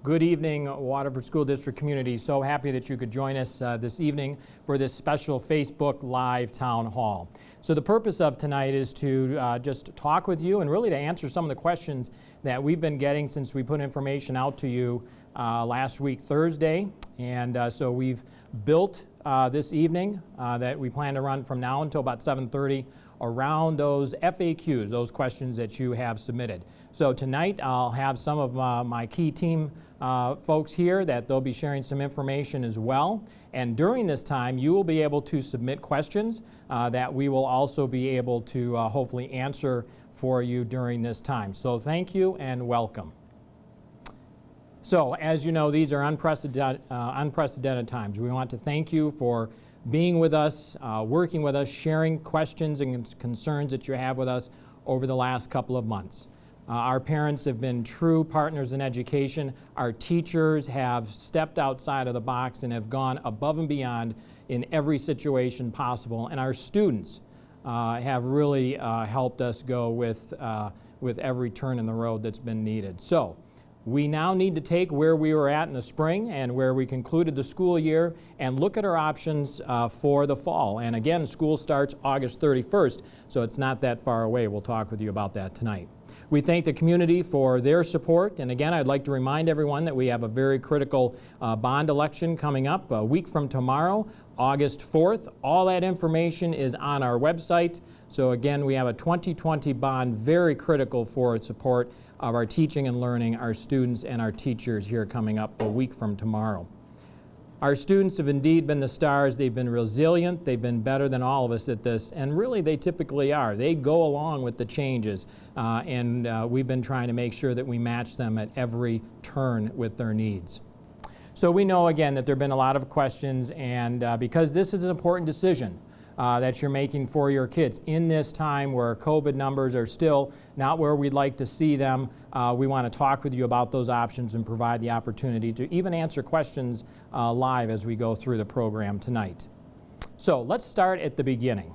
Good evening, Waterford School District community. So happy that you could join us this evening for this special Facebook Live Town Hall. So the purpose of tonight is to just talk with you and really to answer some of the questions that we've been getting since we put information out to you last week, Thursday. And so we've built this evening that we plan to run from now until about 7:30 around those FAQs, those questions that you have submitted. So tonight I'll have some of my key team folks here that they'll be sharing some information as well. And during this time, you will be able to submit questions that we will also be able to hopefully answer for you during this time. So thank you and welcome. So as you know, these are unprecedented times. We want to thank you for being with us, working with us, sharing questions and concerns that you have with us over the last couple of months. Our parents have been true partners in education. Our teachers have stepped outside of the box and have gone above and beyond in every situation possible. And our students have really helped us go with every turn in the road that's been needed. So we now need to take where we were at in the spring and where we concluded the school year and look at our options for the fall. And again, school starts August 31st, so it's not that far away. We'll talk with you about that tonight. We thank the community for their support, and again, I'd like to remind everyone that we have a very critical bond election coming up a week from tomorrow, August 4th. All that information is on our website. So again, we have a 2020 bond, very critical for support of our teaching and learning, our students and our teachers here coming up a week from tomorrow. Our students have indeed been the stars. They've been resilient. They've been better than all of us at this, and really they typically are. They go along with the changes, and we've been trying to make sure that we match them at every turn with their needs. So we know again that there have been a lot of questions, and because this is an important decision that you're making for your kids in this time where COVID numbers are still not where we'd like to see them, we want to talk with you about those options and provide the opportunity to even answer questions live as we go through the program tonight. So let's start at the beginning.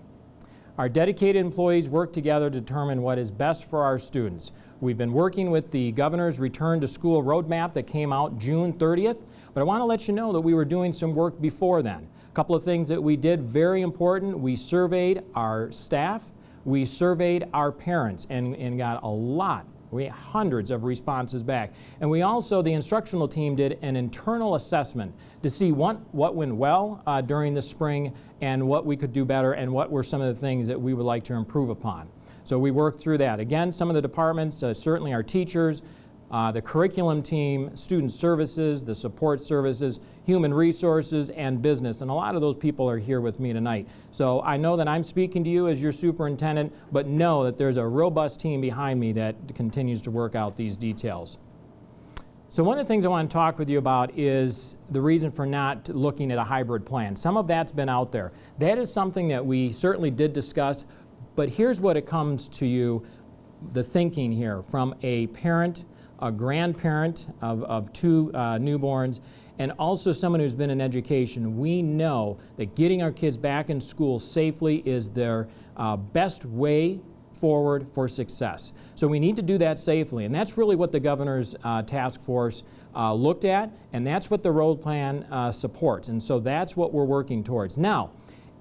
Our dedicated employees work together to determine what is best for our students. We've been working with the Governor's Return to School Roadmap that came out June 30th, but I want to let you know that we were doing some work before then. A couple of things that we did, very important. We surveyed our staff, we surveyed our parents, and got a lot. We had hundreds of responses back. And we also, the instructional team, did an internal assessment to see what went well during the spring and what we could do better and what were some of the things that we would like to improve upon. So we worked through that. Again, some of the departments, certainly our teachers, the curriculum team, student services, the support services, human resources, and business. And a lot of those people are here with me tonight. So I know that I'm speaking to you as your superintendent, but know that there's a robust team behind me that continues to work out these details. So one of the things I want to talk with you about is the reason for not looking at a hybrid plan. Some of that's been out there. That is something that we certainly did discuss, but here's what it comes to you, the thinking here from a parent, a grandparent of two newborns, and also someone who's been in education. We know that getting our kids back in school safely is their best way forward for success. So we need to do that safely, and that's really what the Governor's task force looked at, and that's what the road plan supports, and so that's what we're working towards. Now,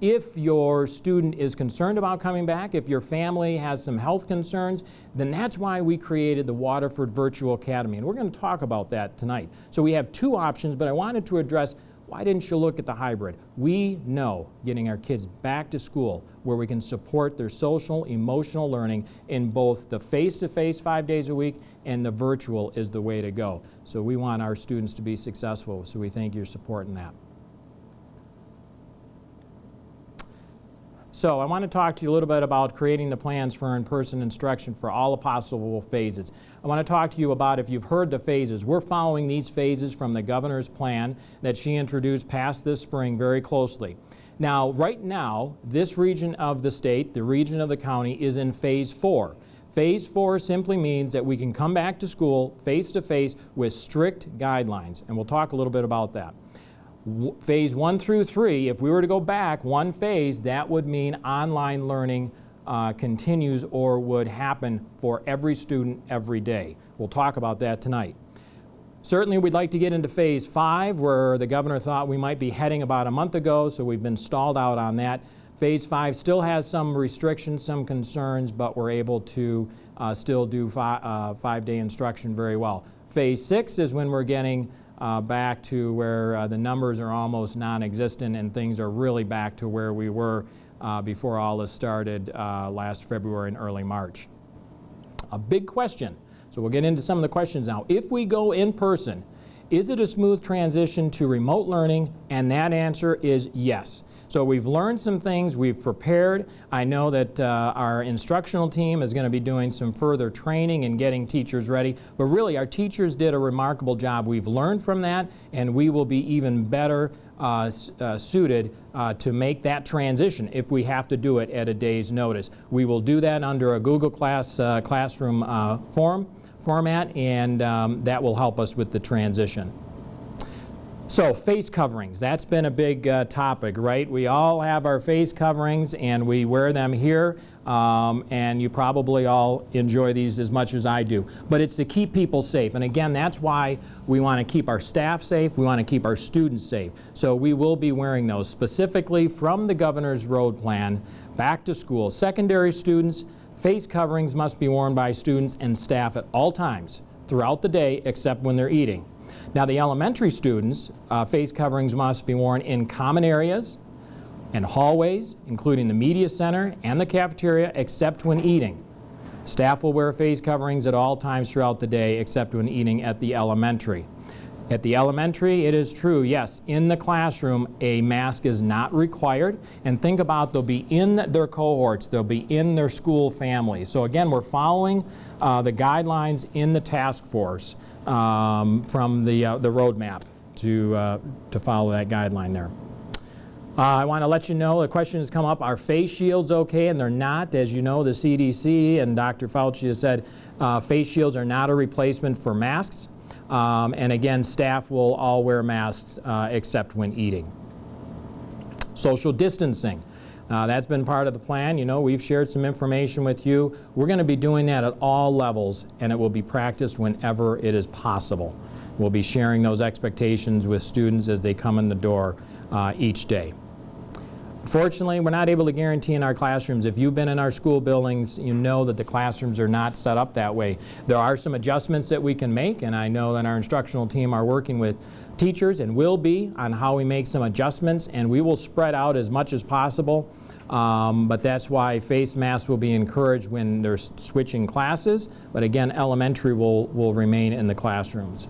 if your student is concerned about coming back, if your family has some health concerns, then that's why we created the Waterford Virtual Academy, and we're going to talk about that tonight. So we have two options, but I wanted to address, why didn't you look at the hybrid? We know getting our kids back to school where we can support their social, emotional learning in both the face-to-face 5 days a week and the virtual is the way to go. So we want our students to be successful, so we thank your support in that. So I want to talk to you a little bit about creating the plans for in-person instruction for all the possible phases. I want to talk to you about, if you've heard the phases, we're following these phases from the Governor's plan that she introduced past this spring very closely. Now, right now, this region of the state, the region of the county, is in phase 4. Phase 4 simply means that we can come back to school face-to-face with strict guidelines, and we'll talk a little bit about that. Phase 1 through 3, if we were to go back one phase, that would mean online learning continues or would happen for every student every day. We'll talk about that tonight. Certainly we'd like to get into phase 5, where the governor thought we might be heading about a month ago, so we've been stalled out on that. Phase 5 still has some restrictions, some concerns, but we're able to still do 5-day instruction very well. Phase 6 is when we're getting back to where the numbers are almost non-existent and things are really back to where we were before all this started last February and early March. A big question, so we'll get into some of the questions now. If we go in person, is it a smooth transition to remote learning? And that answer is yes. So we've learned some things, we've prepared. I know that our instructional team is going to be doing some further training and getting teachers ready, but really our teachers did a remarkable job. We've learned from that, and we will be even better suited to make that transition if we have to do it at a day's notice. We will do that under a Google Classroom format, and that will help us with the transition. So face coverings, that's been a big topic, right? We all have our face coverings and we wear them here, and you probably all enjoy these as much as I do. But it's to keep people safe, and again, that's why we want to keep our staff safe, we want to keep our students safe. So we will be wearing those specifically from the governor's road plan back to school. Secondary students, face coverings must be worn by students and staff at all times throughout the day except when they're eating. Now the elementary students, face coverings must be worn in common areas and hallways, including the media center and the cafeteria, except when eating. Staff will wear face coverings at all times throughout the day except when eating at the elementary. At the elementary, it is true, yes, in the classroom, a mask is not required. And think about, they'll be in their cohorts, they'll be in their school family. So again, we're following the guidelines in the task force from the roadmap to follow that guideline there. I want to let you know, the question has come up, are face shields okay? And they're not. As you know, the CDC and Dr. Fauci has said face shields are not a replacement for masks. And again, staff will all wear masks except when eating. Social distancing. That's been part of the plan. You know, we've shared some information with you. We're going to be doing that at all levels, and it will be practiced whenever it is possible. We'll be sharing those expectations with students as they come in the door each day. Fortunately, we're not able to guarantee in our classrooms. If you've been in our school buildings, you know that the classrooms are not set up that way. There are some adjustments that we can make, and I know that our instructional team are working with teachers and will be on how we make some adjustments, and we will spread out as much as possible. But that's why face masks will be encouraged when they're switching classes. But again, elementary will remain in the classrooms.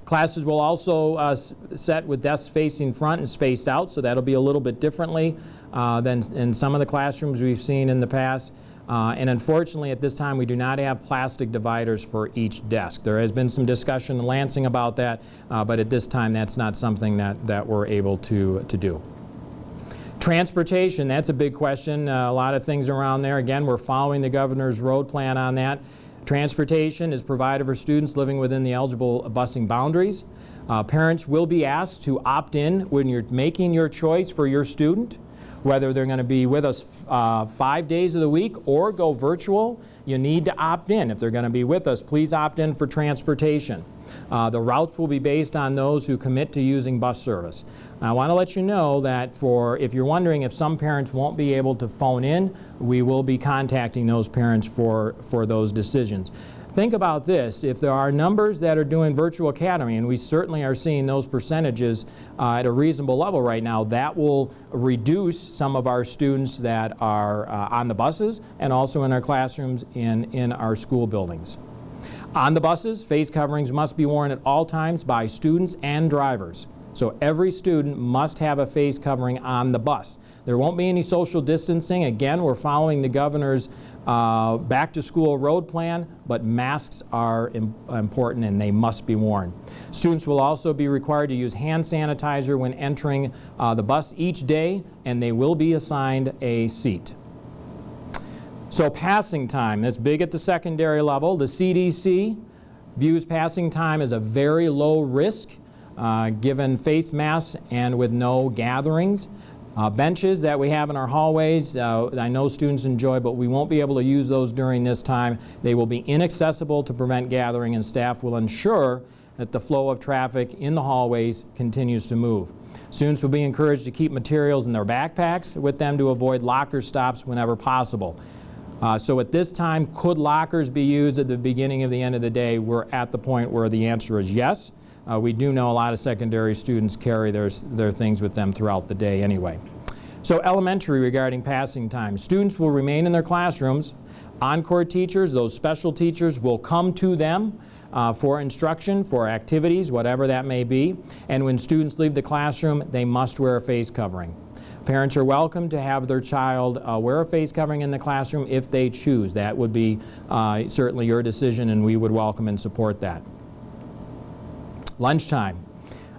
Classes will also set with desks facing front and spaced out, so that'll be a little bit differently than in some of the classrooms we've seen in the past. And unfortunately, at this time, we do not have plastic dividers for each desk. There has been some discussion in Lansing about that, but at this time, that's not something that we're able to do. Transportation, that's a big question. A lot of things around there. Again, we're following the governor's road plan on that. Transportation is provided for students living within the eligible busing boundaries. Parents will be asked to opt in when you're making your choice for your student, whether they're going to be with us 5 days of the week or go virtual. You need to opt in. If they're going to be with us, please opt in for transportation. The routes will be based on those who commit to using bus service. Now, I want to let you know that if you're wondering if some parents won't be able to phone in, we will be contacting those parents for those decisions. Think about this. If there are numbers that are doing virtual academy, and we certainly are seeing those percentages at a reasonable level right now, that will reduce some of our students that are on the buses and also in our classrooms in our school buildings. On the buses, face coverings must be worn at all times by students and drivers. So every student must have a face covering on the bus. There won't be any social distancing. Again, we're following the governor's back to school road plan, but masks are important and they must be worn. Students will also be required to use hand sanitizer when entering the bus each day, and they will be assigned a seat. So passing time, that's big at the secondary level. The CDC views passing time as a very low risk given face masks and with no gatherings. Benches that we have in our hallways, I know students enjoy, but we won't be able to use those during this time. They will be inaccessible to prevent gathering, and staff will ensure that the flow of traffic in the hallways continues to move. Students will be encouraged to keep materials in their backpacks with them to avoid locker stops whenever possible. So at this time, could lockers be used at the beginning of the end of the day? We're at the point where the answer is yes. We do know a lot of secondary students carry their things with them throughout the day anyway. So elementary, regarding passing time, students will remain in their classrooms. Encore teachers, those special teachers, will come to them for instruction, for activities, whatever that may be. And when students leave the classroom, they must wear a face covering. Parents are welcome to have their child wear a face covering in the classroom if they choose. That would be certainly your decision, and we would welcome and support that. Lunchtime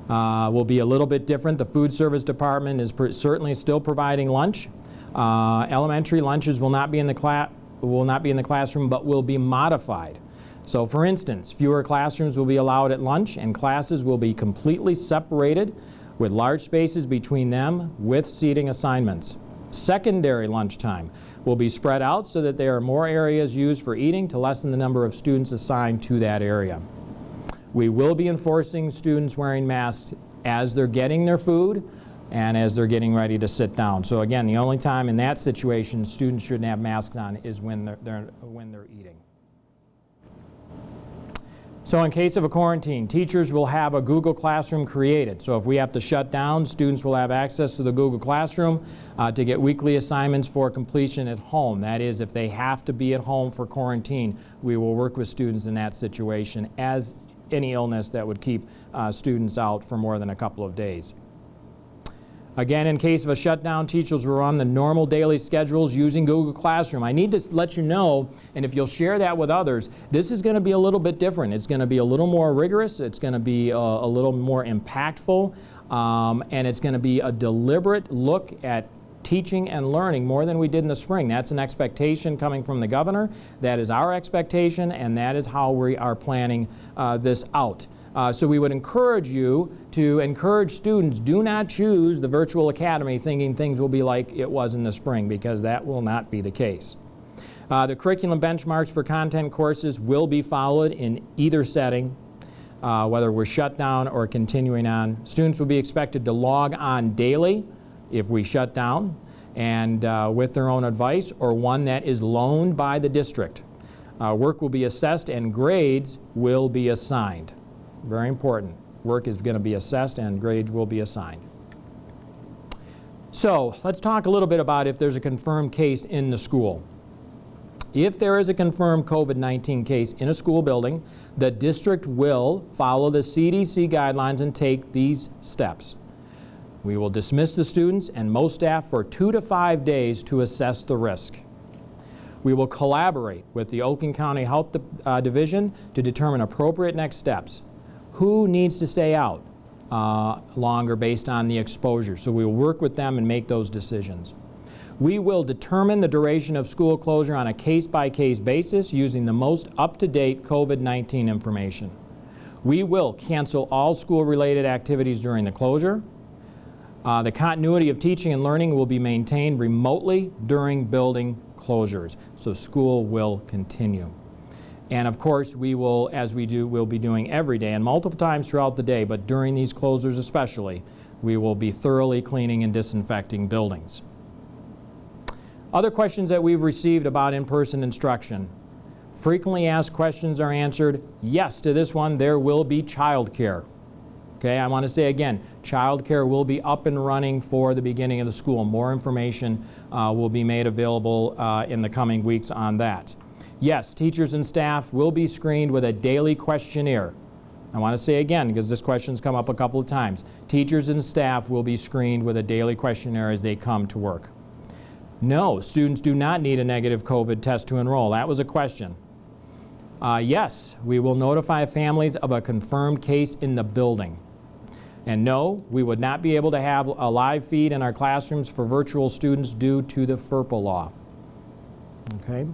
will be a little bit different. The food service department is certainly still providing lunch. Elementary lunches will not be in the classroom, but will be modified. So for instance, fewer classrooms will be allowed at lunch, and classes will be completely separated with large spaces between them with seating assignments. Secondary lunchtime will be spread out so that there are more areas used for eating to lessen the number of students assigned to that area. We will be enforcing students wearing masks as they're getting their food and as they're getting ready to sit down. So again, the only time in that situation students shouldn't have masks on is when they're eating. So in case of a quarantine, teachers will have a Google Classroom created. So if we have to shut down, students will have access to the Google Classroom to get weekly assignments for completion at home. That is, if they have to be at home for quarantine, we will work with students in that situation as any illness that would keep students out for more than a couple of days. Again, in case of a shutdown, teachers will run the normal daily schedules using Google Classroom. I need to let you know, and if you'll share that with others, this is going to be a little bit different. It's going to be a little more rigorous. It's going to be a little more impactful, and it's going to be a deliberate look at teaching and learning more than we did in the spring. That's an expectation coming from the governor. That is our expectation, and that is how we are planning this out. So we would encourage you to encourage students, do not choose the virtual academy thinking things will be like it was in the spring, because that will not be the case. The curriculum benchmarks for content courses will be followed in either setting, whether we're shut down or continuing on. Students will be expected to log on daily if we shut down, and with their own advice or one that is loaned by the district. Work will be assessed and grades will be assigned. Very important. Work is going to be assessed and grades will be assigned. So let's talk a little bit about if there's a confirmed case in the school. If there is a confirmed COVID-19 case in a school building, the district will follow the CDC guidelines and take these steps. We will dismiss the students and most staff for 2 to 5 days to assess the risk. We will collaborate with the Oakland County Health Division to determine appropriate next steps. Who needs to stay out longer based on the exposure? So we will work with them and make those decisions. We will determine the duration of school closure on a case-by-case basis using the most up-to-date COVID-19 information. We will cancel all school-related activities during the closure. The continuity of teaching and learning will be maintained remotely during building closures, so school will continue. And of course, we will, as we do, we'll be doing every day and multiple times throughout the day, but during these closures especially, we will be thoroughly cleaning and disinfecting buildings. Other questions that we've received about in-person instruction. Frequently asked questions are answered. Yes, to this one, there will be childcare. Okay, I want to say again, childcare will be up and running for the beginning of the school. More information will be made available in the coming weeks on that. Yes, teachers and staff will be screened with a daily questionnaire. I want to say again, because this question's come up a couple of times, teachers and staff will be screened with a daily questionnaire as they come to work. No, students do not need a negative COVID test to enroll. That was a question. Yes, we will notify families of a confirmed case in the building. And no, we would not be able to have a live feed in our classrooms for virtual students due to the FERPA law. Okay.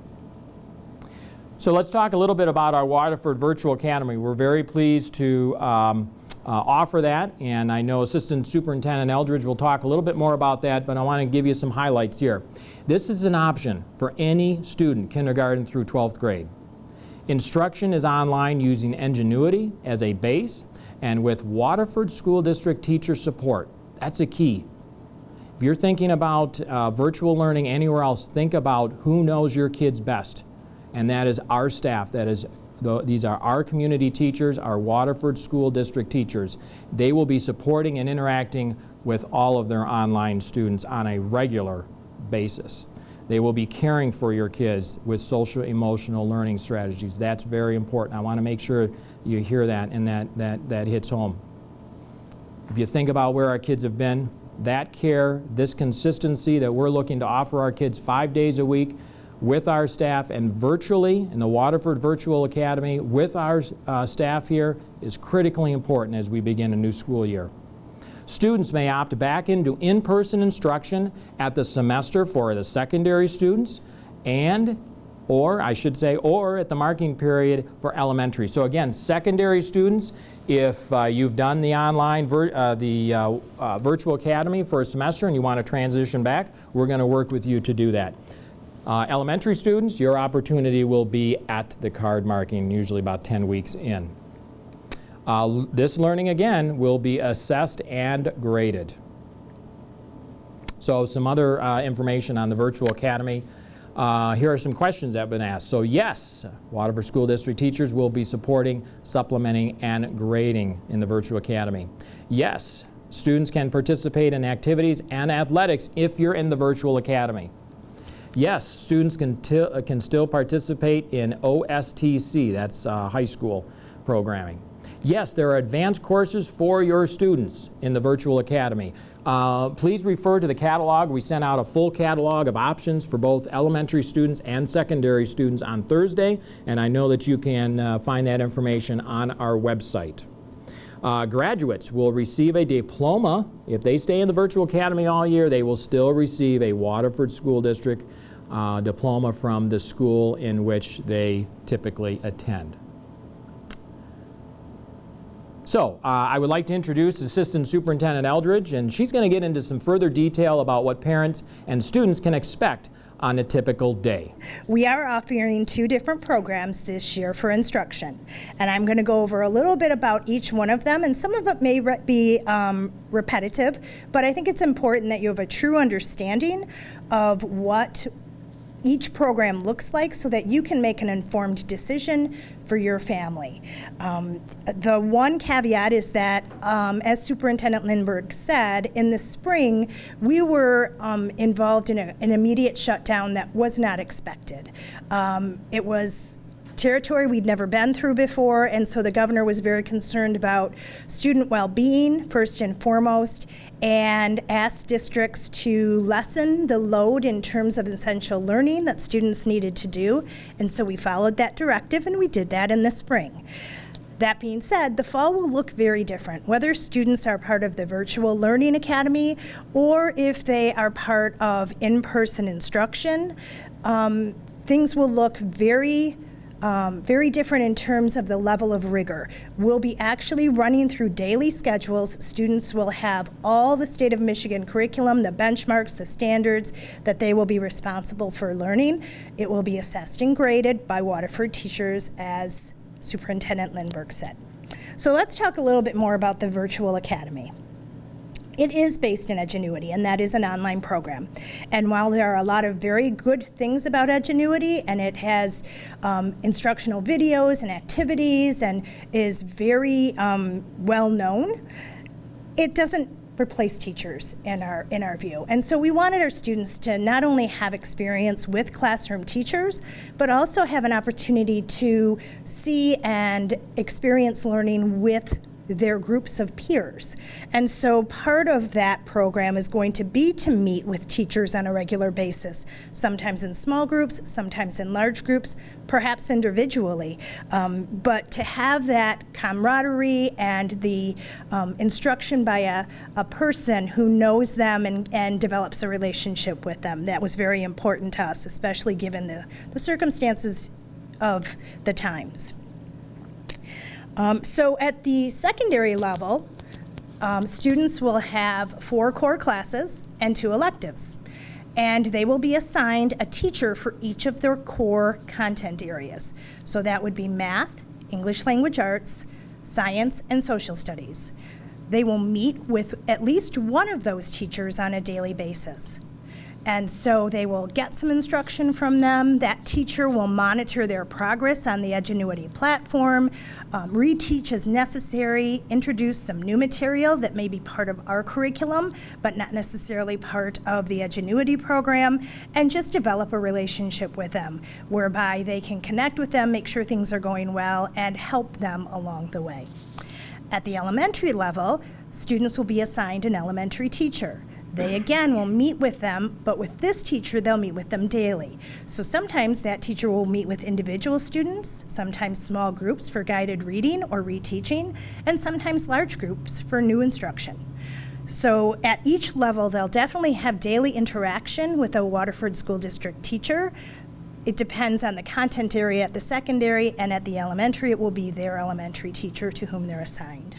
So let's talk a little bit about our Waterford Virtual Academy. We're very pleased to offer that, and I know Assistant Superintendent Eldridge will talk a little bit more about that, but I want to give you some highlights here. This is an option for any student, kindergarten through 12th grade. Instruction is online using Ingenuity as a base, and with Waterford School District teacher support. That's a key. If you're thinking about virtual learning anywhere else, think about who knows your kids best, and that is our staff. These are our community teachers, our Waterford School District teachers. They will be supporting and interacting with all of their online students on a regular basis. They will be caring for your kids with social emotional learning strategies. That's very important. I want to make sure you hear that and that hits home. If you think about where our kids have been, that care, this consistency that we're looking to offer our kids 5 days a week with our staff and virtually in the Waterford Virtual Academy with our staff here is critically important as we begin a new school year. Students may opt back into in-person instruction at the semester for the secondary students or at the marking period for elementary. So again, secondary students, if you've done the online virtual academy for a semester and you want to transition back, we're going to work with you to do that. Elementary students, your opportunity will be at the card marking, usually about 10 weeks in. This learning, again, will be assessed and graded. So some other information on the Virtual Academy. Here are some questions that have been asked. So yes, Waterford School District teachers will be supporting, supplementing, and grading in the Virtual Academy. Yes, students can participate in activities and athletics if you're in the Virtual Academy. Yes, students can still participate in OSTC, that's high school programming. Yes, there are advanced courses for your students in the Virtual Academy. Please refer to the catalog. We sent out a full catalog of options for both elementary students and secondary students on Thursday, and I know that you can find that information on our website. Graduates will receive a diploma. If they stay in the Virtual Academy all year, they will still receive a Waterford School District diploma from the school in which they typically attend. So I would like to introduce Assistant Superintendent Eldridge, and she's going to get into some further detail about what parents and students can expect on a typical day. We are offering 2 different programs this year for instruction, and I'm going to go over a little bit about each one of them, and some of it may be repetitive, but I think it's important that you have a true understanding of what each program looks like so that you can make an informed decision for your family. The one caveat is that, as Superintendent Lindberg said, in the spring we were involved in an immediate shutdown that was not expected. It was territory we'd never been through before, and so the governor was very concerned about student well-being first and foremost, and asked districts to lessen the load in terms of essential learning that students needed to do, and so we followed that directive and we did that in the spring. That being said, the fall will look very different, whether students are part of the Virtual Learning Academy or if they are part of in-person instruction. Things will look very different in terms of the level of rigor. We'll be actually running through daily schedules. Students will have all the state of Michigan curriculum, the benchmarks, the standards that they will be responsible for learning. It will be assessed and graded by Waterford teachers, as Superintendent Lindberg said. So let's talk a little bit more about the Virtual Academy. It is based in Ingenuity, and that is an online program. And while there are a lot of very good things about Ingenuity, and it has instructional videos and activities and is very well known, it doesn't replace teachers in our view. And so we wanted our students to not only have experience with classroom teachers, but also have an opportunity to see and experience learning with their groups of peers. And so part of that program is going to be to meet with teachers on a regular basis, sometimes in small groups, sometimes in large groups, perhaps individually. But to have that camaraderie and the instruction by a person who knows them and develops a relationship with them, that was very important to us, especially given the circumstances of the times. So at the secondary level, students will have 4 core classes and 2 electives. And they will be assigned a teacher for each of their core content areas. So that would be math, English language arts, science, and social studies. They will meet with at least one of those teachers on a daily basis. And so they will get some instruction from them. That teacher will monitor their progress on the Edgenuity platform, reteach as necessary, introduce some new material that may be part of our curriculum, but not necessarily part of the Edgenuity program, and just develop a relationship with them, whereby they can connect with them, make sure things are going well, and help them along the way. At the elementary level, students will be assigned an elementary teacher. They again will meet with them, but with this teacher, they'll meet with them daily. So sometimes that teacher will meet with individual students, sometimes small groups for guided reading or reteaching, and sometimes large groups for new instruction. So at each level, they'll definitely have daily interaction with a Waterford School District teacher. It depends on the content area at the secondary, and at the elementary, it will be their elementary teacher to whom they're assigned.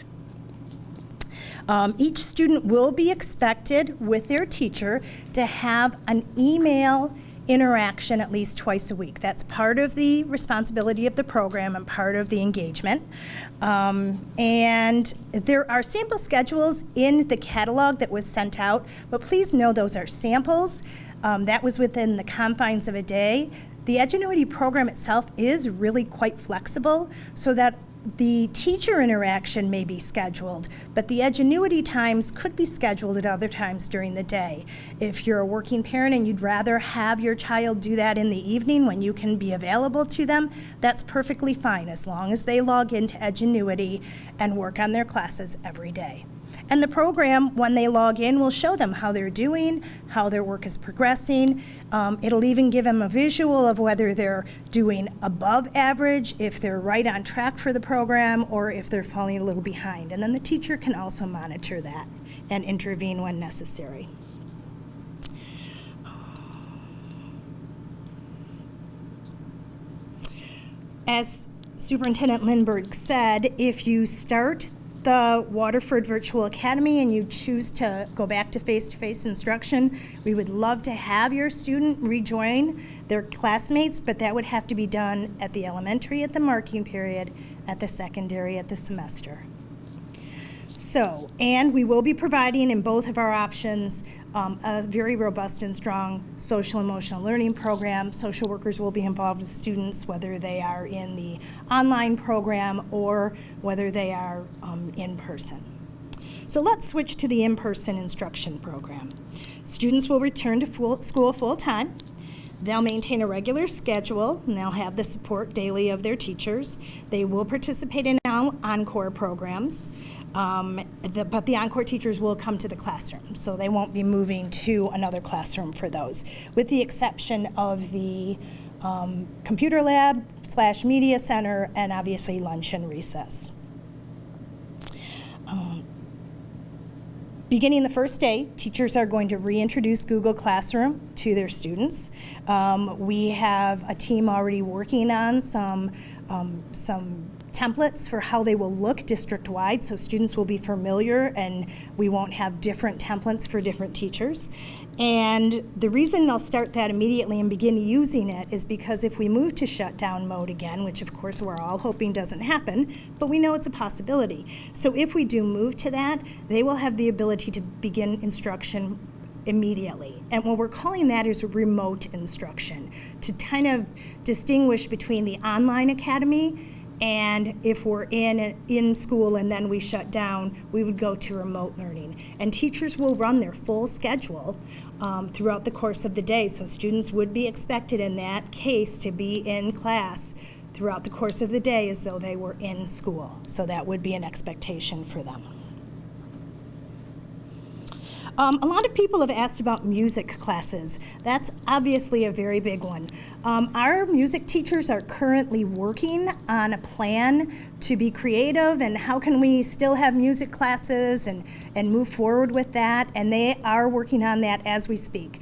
Each student will be expected with their teacher to have an email interaction at least twice a week. That's part of the responsibility of the program and part of the engagement. And there are sample schedules in the catalog that was sent out, but please know those are samples. That was within the confines of a day. The Edgenuity program itself is really quite flexible, so that the teacher interaction may be scheduled, but the Edgenuity times could be scheduled at other times during the day. If you're a working parent and you'd rather have your child do that in the evening when you can be available to them, that's perfectly fine, as long as they log into Edgenuity and work on their classes every day. And the program, when they log in, will show them how they're doing, how their work is progressing. It'll even give them a visual of whether they're doing above average, if they're right on track for the program, or if they're falling a little behind. And then the teacher can also monitor that and intervene when necessary. As Superintendent Lindberg said, if you start the Waterford Virtual Academy and you choose to go back to face-to-face instruction, we would love to have your student rejoin their classmates, but that would have to be done at the elementary at the marking period, at the secondary at the semester. So, and we will be providing in both of our options a very robust and strong social emotional learning program. Social workers will be involved with students, whether they are in the online program or whether they are in person. So let's switch to the in-person instruction program. Students will return to school full-time. They'll maintain a regular schedule, and they'll have the support daily of their teachers. They will participate in encore programs, but the encore teachers will come to the classroom, so they won't be moving to another classroom for those, with the exception of the computer lab / media center, and obviously lunch and recess. Beginning the first day, teachers are going to reintroduce Google Classroom to their students. We have a team already working on some templates for how they will look district-wide, so students will be familiar and we won't have different templates for different teachers. And the reason they'll start that immediately and begin using it is because if we move to shutdown mode again, which of course we're all hoping doesn't happen, but we know it's a possibility. So if we do move to that, they will have the ability to begin instruction immediately. And what we're calling that is remote instruction, to kind of distinguish between the online academy and if we're in school and then we shut down, we would go to remote learning. And teachers will run their full schedule throughout the course of the day. So students would be expected in that case to be in class throughout the course of the day as though they were in school. So that would be an expectation for them. A lot of people have asked about music classes. That's obviously a very big one. Our music teachers are currently working on a plan to be creative and how can we still have music classes and move forward with that, and they are working on that as we speak.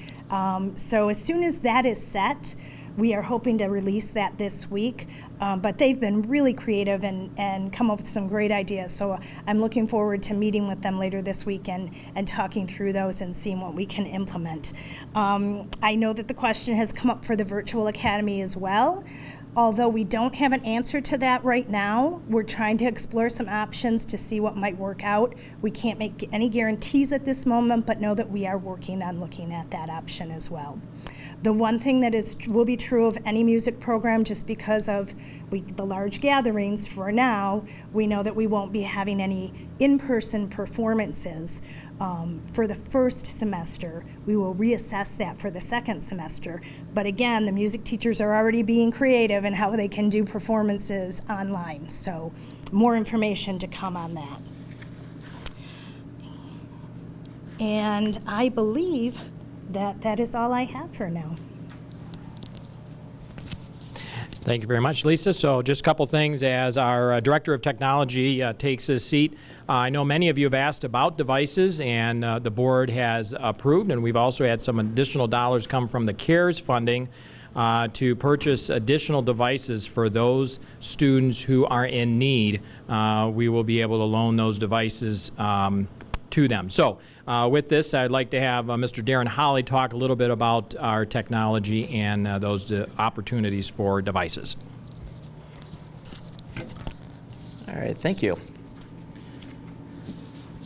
So as soon as that is set, we are hoping to release that this week. But they've been really creative and come up with some great ideas. So I'm looking forward to meeting with them later this week and talking through those and seeing what we can implement. I know that the question has come up for the virtual academy as well. Although we don't have an answer to that right now, we're trying to explore some options to see what might work out. We can't make any guarantees at this moment, but know that we are working on looking at that option as well. The one thing that will be true of any music program, just because of the large gatherings for now, we know that we won't be having any in-person performances for the first semester. We will reassess that for the second semester. But again, the music teachers are already being creative in how they can do performances online. So more information to come on that. And I believe that is all I have for now. Thank you very much, Lisa. So just a couple things as our Director of Technology takes his seat. I know many of you have asked about devices, and the board has approved, and we've also had some additional dollars come from the CARES funding to purchase additional devices for those students who are in need. We will be able to loan those devices to them. So with this, I'd like to have Mr. Darren Holly talk a little bit about our technology and those opportunities for devices. All right, thank you.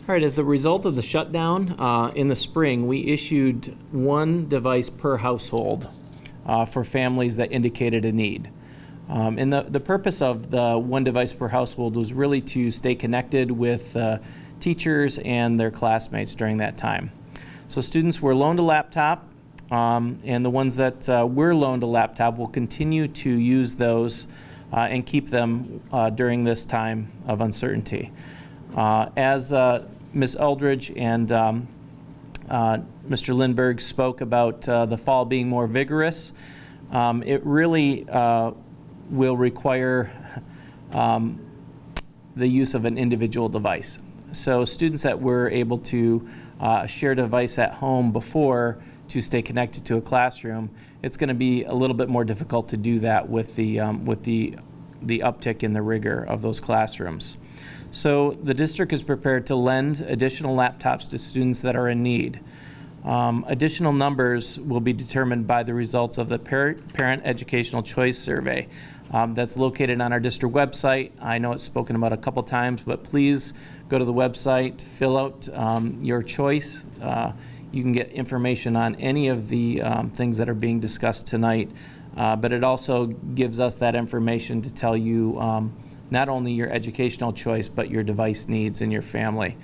All right, as a result of the shutdown in the spring, we issued one device per household for families that indicated a need. And the purpose of the one device per household was really to stay connected with teachers and their classmates during that time. So students were loaned a laptop, and the ones that were loaned a laptop will continue to use those and keep them during this time of uncertainty. As Ms. Eldridge and Mr. Lindberg spoke about the fall being more vigorous, it really will require the use of an individual device. So students that were able to share a device at home before to stay connected to a classroom, it's going to be a little bit more difficult to do that with the uptick in the rigor of those classrooms. So the district is prepared to lend additional laptops to students that are in need. Additional numbers will be determined by the results of the Parent Educational Choice Survey that's located on our district website. I know it's spoken about a couple times, but please go to the website, fill out your choice. You can get information on any of the things that are being discussed tonight, but it also gives us that information to tell you not only your educational choice, but your device needs in your family.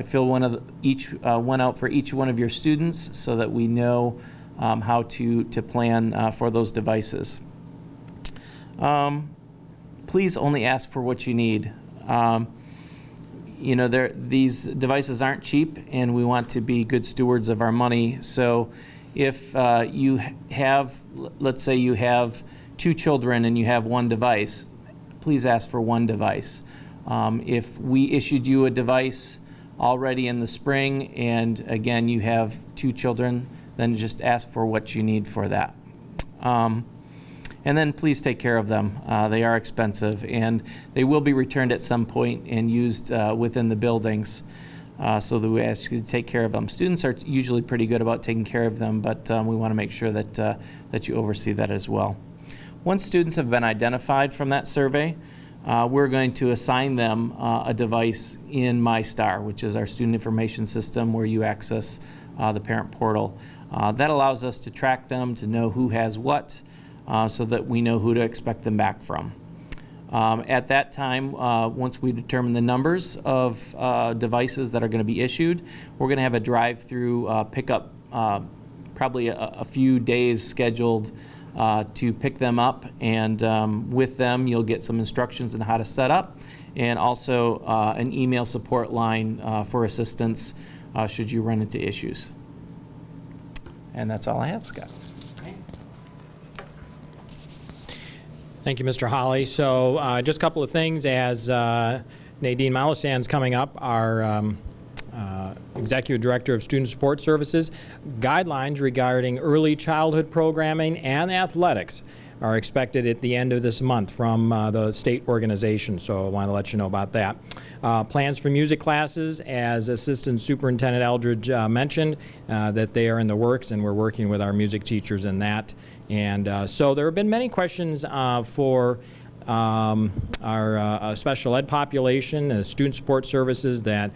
Fill one out for each one of your students so that we know how to plan for those devices. Please only ask for what you need. You know, these devices aren't cheap, and we want to be good stewards of our money. So if you have, let's say you have 2 children and you have 1 device, please ask for 1 device. If we issued you a device already in the spring, and again you have 2 children, then just ask for what you need for that. And then please take care of them. They are expensive, and they will be returned at some point and used within the buildings, so that we ask you to take care of them. Students are usually pretty good about taking care of them, but we want to make sure that you oversee that as well. Once students have been identified from that survey, we're going to assign them a device in MyStar, which is our student information system where you access the parent portal. That allows us to track them, to know who has what, so that we know who to expect them back from. At that time, once we determine the numbers of devices that are going to be issued, we're going to have a drive-through pickup, probably a few days scheduled to pick them up, and with them you'll get some instructions on how to set up, and also an email support line for assistance should you run into issues. And that's all I have, Scott. Thank you, Mr. Holly. So just a couple of things as Nadine Malisan's coming up, our Executive Director of Student Support Services, guidelines regarding early childhood programming and athletics are expected at the end of this month from the state organization, so I want to let you know about that. Plans for music classes, as Assistant Superintendent Eldridge mentioned, that they are in the works, and we're working with our music teachers in that. And so there have been many questions for our special ed population, the student support services that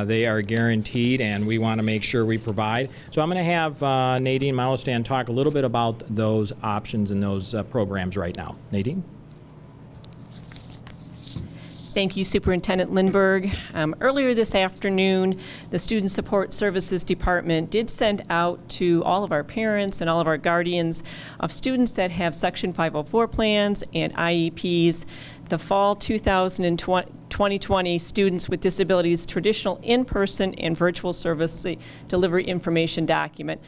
they are guaranteed, and we want to make sure we provide. So I'm going to have Nadine Malostan talk a little bit about those options and those programs right now. Nadine? Thank you, Superintendent Lindberg. Earlier this afternoon, the Student Support Services Department did send out to all of our parents and all of our guardians of students that have Section 504 plans and IEPs the fall 2020 Students with Disabilities Traditional In-Person and Virtual Service Delivery Information Document.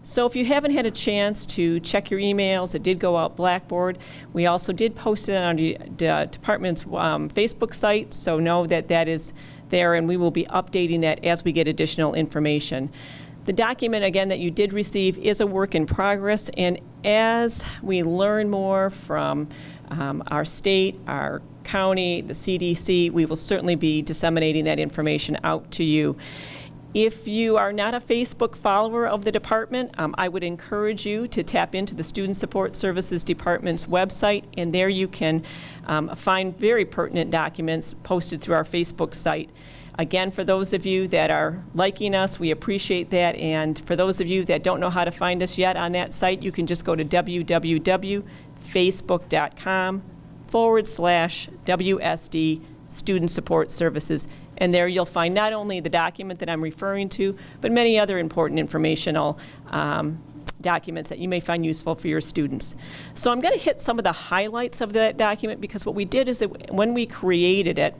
So if you haven't had a chance to check your emails, it did go out Blackboard. We also did post it on the department's Facebook site, so know that that is there, and we will be updating that as we get additional information. The document, again, that you did receive is a work in progress, and as we learn more from our state, our county, the CDC, we will certainly be disseminating that information out to you. If you are not a Facebook follower of the department, I would encourage you to tap into the Student Support Services Department's website, and there you can find very pertinent documents posted through our Facebook site. Again, for those of you that are liking us, we appreciate that, and for those of you that don't know how to find us yet on that site, you can just go to www.facebook.com/WSD Student Support Services. And there you'll find not only the document that I'm referring to, but many other important informational documents that you may find useful for your students. So I'm going to hit some of the highlights of that document, because what we did is that when we created it,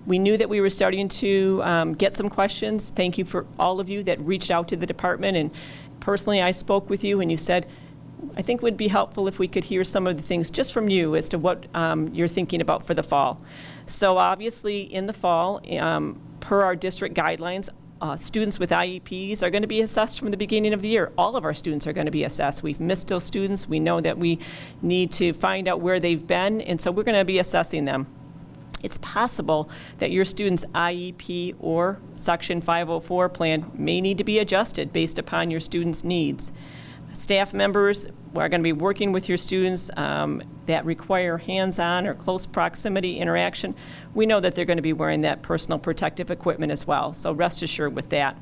we knew that we were starting to get some questions. Thank you for all of you that reached out to the department, and personally I spoke with you and you said, I think it would be helpful if we could hear some of the things just from you as to what you're thinking about for the fall. So obviously in the fall, per our district guidelines, students with IEPs are going to be assessed from the beginning of the year. All of our students are going to be assessed. We've missed those students. We know that we need to find out where they've been, and so we're going to be assessing them. It's possible that your student's IEP or Section 504 plan may need to be adjusted based upon your student's needs. Staff members are going to be working with your students that require hands-on or close proximity interaction. We know that they're going to be wearing that personal protective equipment as well, so rest assured with that.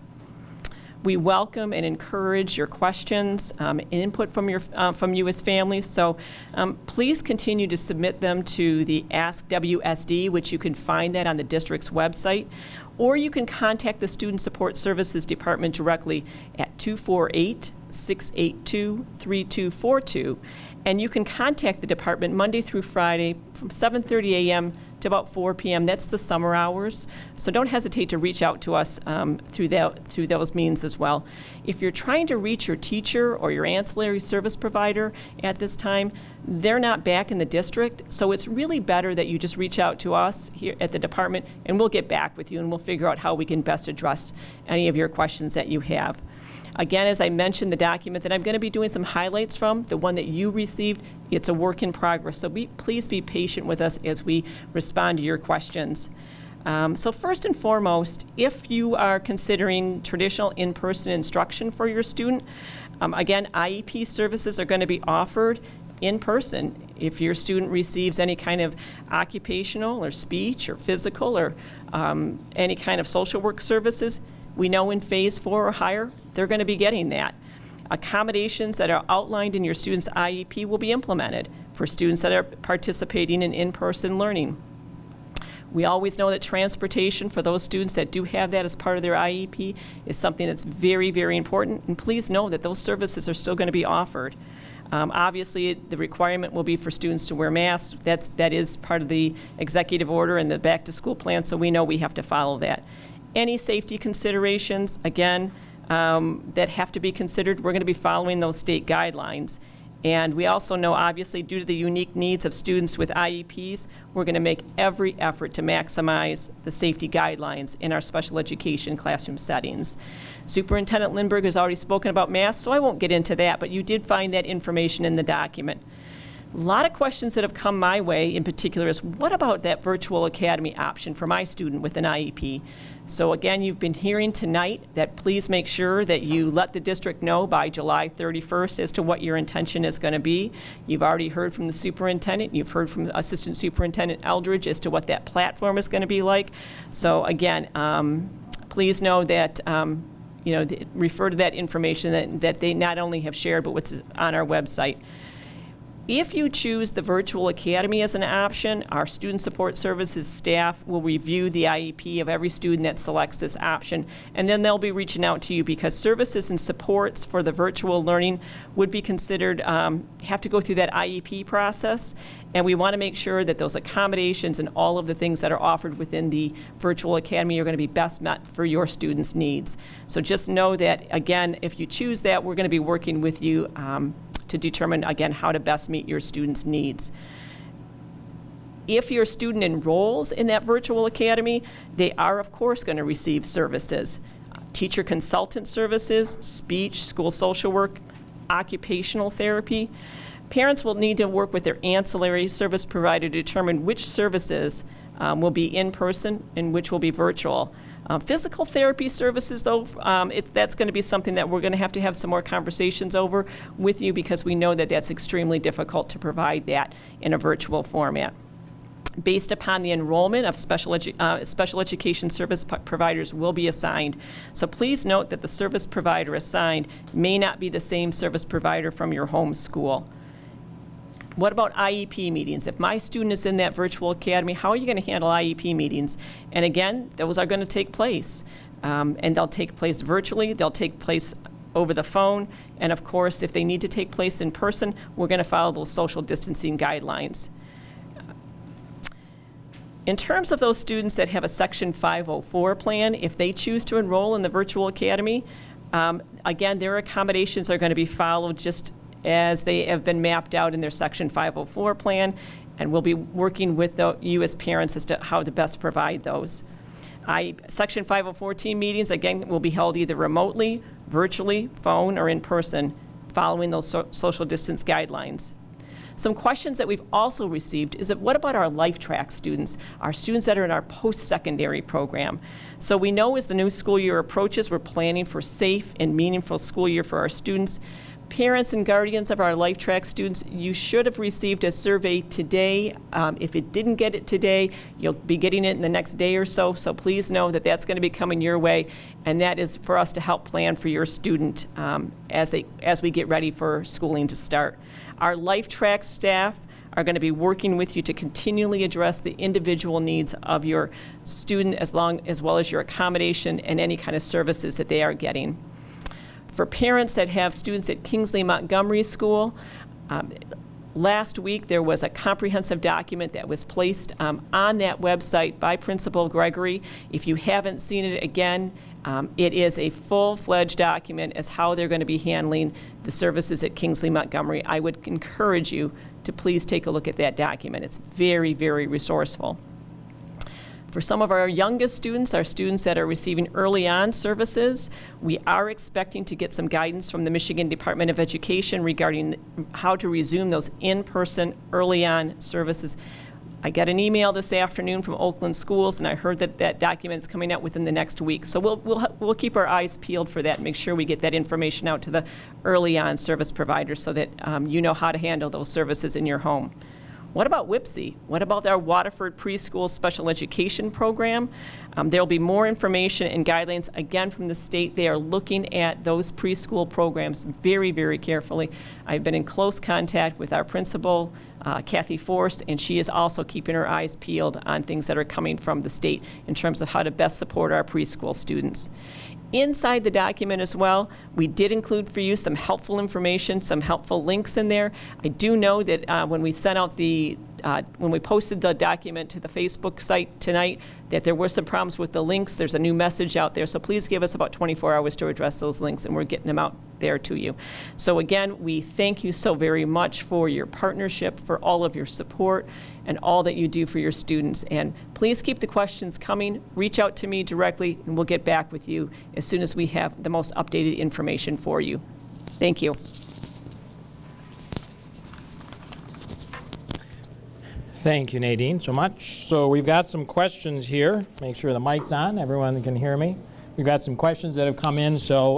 We welcome and encourage your questions and input from you as families, so please continue to submit them to the Ask WSD, which you can find that on the district's website, or you can contact the Student Support Services Department directly at 248-682-3242, and you can contact the department Monday through Friday from 7:30 a.m. to about 4 p.m. That's the summer hours, so don't hesitate to reach out to us through those means as well. If you're trying to reach your teacher or your ancillary service provider at this time, they're not back in the district, so it's really better that you just reach out to us here at the department, and we'll get back with you and we'll figure out how we can best address any of your questions that you have. Again, as I mentioned, the document that I'm going to be doing some highlights from, the one that you received, it's a work in progress. So please be patient with us as we respond to your questions. So first and foremost, if you are considering traditional in-person instruction for your student, again, IEP services are going to be offered in person. If your student receives any kind of occupational or speech or physical or any kind of social work services, we know in phase 4 or higher, they're going to be getting that. Accommodations that are outlined in your student's IEP will be implemented for students that are participating in in-person learning. We always know that transportation for those students that do have that as part of their IEP is something that's very, very important, and please know that those services are still going to be offered. Obviously, the requirement will be for students to wear masks. That is part of the executive order and the back-to-school plan, so we know we have to follow that. Any safety considerations, again, that have to be considered, we're going to be following those state guidelines. And we also know, obviously, due to the unique needs of students with IEPs, we're going to make every effort to maximize the safety guidelines in our special education classroom settings. Superintendent Lindberg has already spoken about masks, so I won't get into that, but you did find that information in the document. A lot of questions that have come my way in particular is, what about that virtual academy option for my student with an IEP? So again, you've been hearing tonight that please make sure that you let the district know by July 31st as to what your intention is going to be. You've already heard from the superintendent. You've heard from Assistant Superintendent Eldridge as to what that platform is going to be like. So again, please know that refer to that information that they not only have shared, but what's on our website. If you choose the virtual academy as an option, our student support services staff will review the IEP of every student that selects this option, and then they'll be reaching out to you, because services and supports for the virtual learning would be considered, have to go through that IEP process, and we want to make sure that those accommodations and all of the things that are offered within the virtual academy are going to be best met for your students' needs. So just know that, again, if you choose that, we're going to be working with you to determine, again, how to best meet your students' needs. If your student enrolls in that virtual academy, they are, of course, going to receive services. Teacher consultant services, speech, school social work, occupational therapy. Parents will need to work with their ancillary service provider to determine which services will be in person and which will be virtual. Physical therapy services, though, that's going to be something that we're going to have some more conversations over with you, because we know that that's extremely difficult to provide that in a virtual format. Based upon the enrollment of special education service providers will be assigned. So please note that the service provider assigned may not be the same service provider from your home school. What about IEP meetings? If my student is in that virtual academy, how are you going to handle IEP meetings? And again, those are going to take place. And they'll take place virtually, they'll take place over the phone, and of course, if they need to take place in person, we're going to follow those social distancing guidelines. In terms of those students that have a Section 504 plan, if they choose to enroll in the virtual academy, again, their accommodations are going to be followed just as they have been mapped out in their Section 504 plan, and we'll be working with you as parents as to how to best provide those. Section 504 team meetings, again, will be held either remotely, virtually, phone, or in person, following those social distance guidelines. Some questions that we've also received is that, what about our Life Track students, our students that are in our post-secondary program? So we know as the new school year approaches, we're planning for safe and meaningful school year for our students. Parents and guardians of our Life Track students, you should have received a survey today. If it didn't get it today, you'll be getting it in the next day or so. So please know that that's going to be coming your way, and that is for us to help plan for your student as we get ready for schooling to start. Our Life Track staff are going to be working with you to continually address the individual needs of your student, as well as your accommodation and any kind of services that they are getting. For parents that have students at Kingsley Montgomery School, last week there was a comprehensive document that was placed on that website by Principal Gregory. If you haven't seen it again, it is a full-fledged document as how they're going to be handling the services at Kingsley Montgomery. I would encourage you to please take a look at that document. It's very, very resourceful. For some of our youngest students, our students that are receiving early on services, we are expecting to get some guidance from the Michigan Department of Education regarding how to resume those in-person early on services. I got an email this afternoon from Oakland Schools, and I heard that that document is coming out within the next week. So we'll keep our eyes peeled for that and make sure we get that information out to the early on service providers so that you know how to handle those services in your home. What about WIPSE? What about our Waterford Preschool Special Education Program? There'll be more information and guidelines, again, from the state. They are looking at those preschool programs very, very carefully. I've been in close contact with our principal, Kathy Force, and she is also keeping her eyes peeled on things that are coming from the state in terms of how to best support our preschool students. Inside the document as well, we did include for you some helpful information, some helpful links in there. I do know that when we sent out when we posted the document to the Facebook site tonight, that there were some problems with the links. There's a new message out there, so please give us about 24 hours to address those links, and we're getting them out there to you. So again, we thank you so very much for your partnership, for all of your support, and all that you do for your students. And please keep the questions coming. Reach out to me directly, and we'll get back with you as soon as we have the most updated information for you. Thank you. Thank you, Nadine, so much. So we've got some questions here. Make sure the mic's on. Everyone can hear me. We've got some questions that have come in, so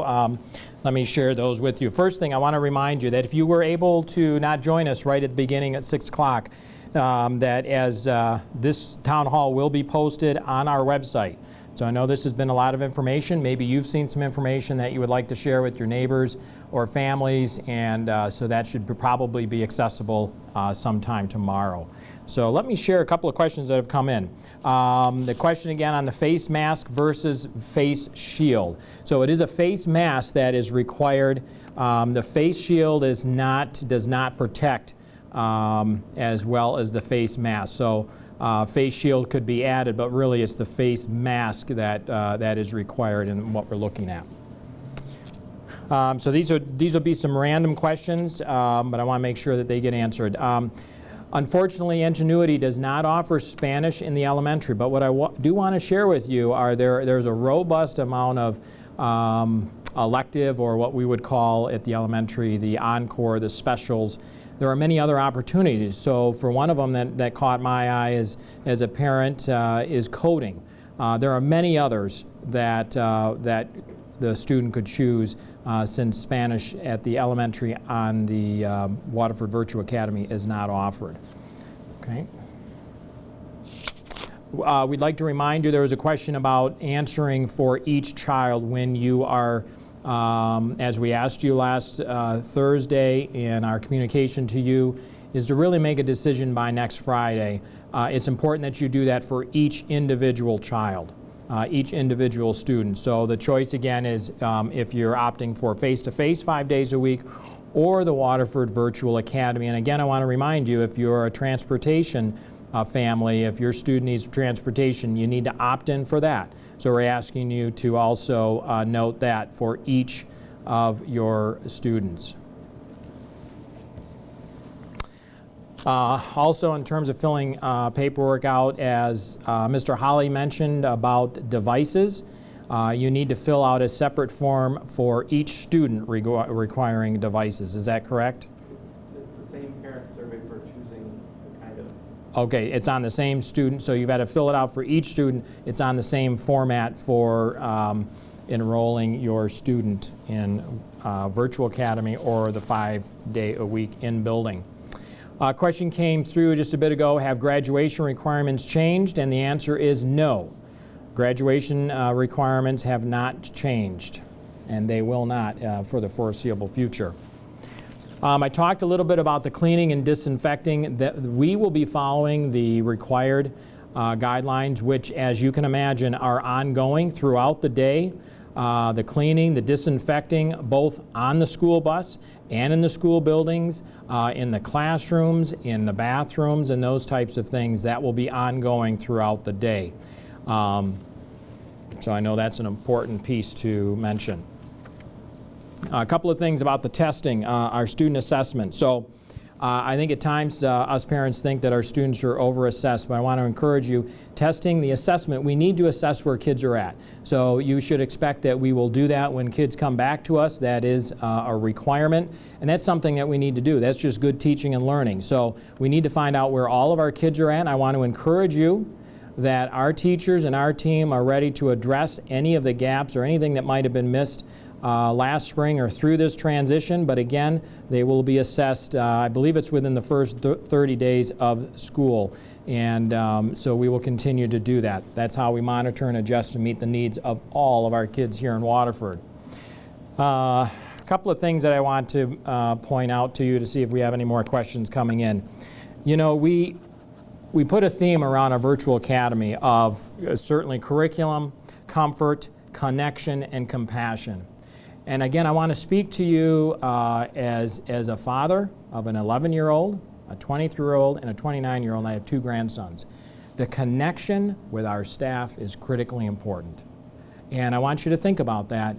let me share those with you. First thing, I want to remind you that if you were able to not join us right at the beginning at 6 o'clock, that as this town hall will be posted on our website. So I know this has been a lot of information. Maybe you've seen some information that you would like to share with your neighbors or families, and so that should probably be accessible sometime tomorrow. So let me share a couple of questions that have come in. The question again on the face mask versus face shield. So it is a face mask that is required. The face shield does not protect as well as the face mask. So face shield could be added, but really it's the face mask that is required in what we're looking at. So these will be some random questions, but I want to make sure that they get answered. Unfortunately, Ingenuity does not offer Spanish in the elementary, but what I do want to share with you are there's a robust amount of elective, or what we would call at the elementary the encore, the specials. There are many other opportunities. So for one of them that caught my eye as a parent is coding. There are many others that the student could choose since Spanish at the elementary on the Waterford Virtual Academy is not offered. Okay. We'd like to remind you there was a question about answering for each child when you are, as we asked you last Thursday in our communication to you, is to really make a decision by next Friday. It's important that you do that for each individual child. Each individual student. So the choice again is if you're opting for face-to-face 5 days a week or the Waterford Virtual Academy. And again, I want to remind you, if you're a transportation family, if your student needs transportation, you need to opt in for that. So we're asking you to also note that for each of your students. Also, in terms of filling paperwork out, as Mr. Holly mentioned about devices, you need to fill out a separate form for each student requiring devices. Is that correct? It's the same parent survey for choosing the kind of. Okay, it's on the same student, so you've got to fill it out for each student. It's on the same format for enrolling your student in Virtual Academy or the 5-day-a-week in-building. Question came through just a bit ago, have graduation requirements changed? And the answer is no. Graduation requirements have not changed, and they will not for the foreseeable future. I talked a little bit about the cleaning and disinfecting. That we will be following the required guidelines, which, as you can imagine, are ongoing throughout the day. The cleaning, the disinfecting, both on the school bus and in the school buildings, in the classrooms, in the bathrooms, and those types of things, that will be ongoing throughout the day. So I know that's an important piece to mention. A couple of things about the testing, our student assessment. So I think at times us parents think that our students are over-assessed, but I want to encourage you, testing the assessment, we need to assess where kids are at. So you should expect that we will do that when kids come back to us. That is a requirement, and that's something that we need to do. That's just good teaching and learning. So we need to find out where all of our kids are at. I want to encourage you that our teachers and our team are ready to address any of the gaps or anything that might have been missed last spring or through this transition, but again, they will be assessed, I believe it's within the first 30 days of school, and so we will continue to do that. That's how we monitor and adjust to meet the needs of all of our kids here in Waterford. A couple of things that I want to point out to you to see if we have any more questions coming in. You know, we put a theme around our virtual academy of certainly curriculum, comfort, connection, and compassion. And again, I want to speak to you as a father of an 11-year-old, a 23-year-old, and a 29-year-old, and I have 2 grandsons. The connection with our staff is critically important. And I want you to think about that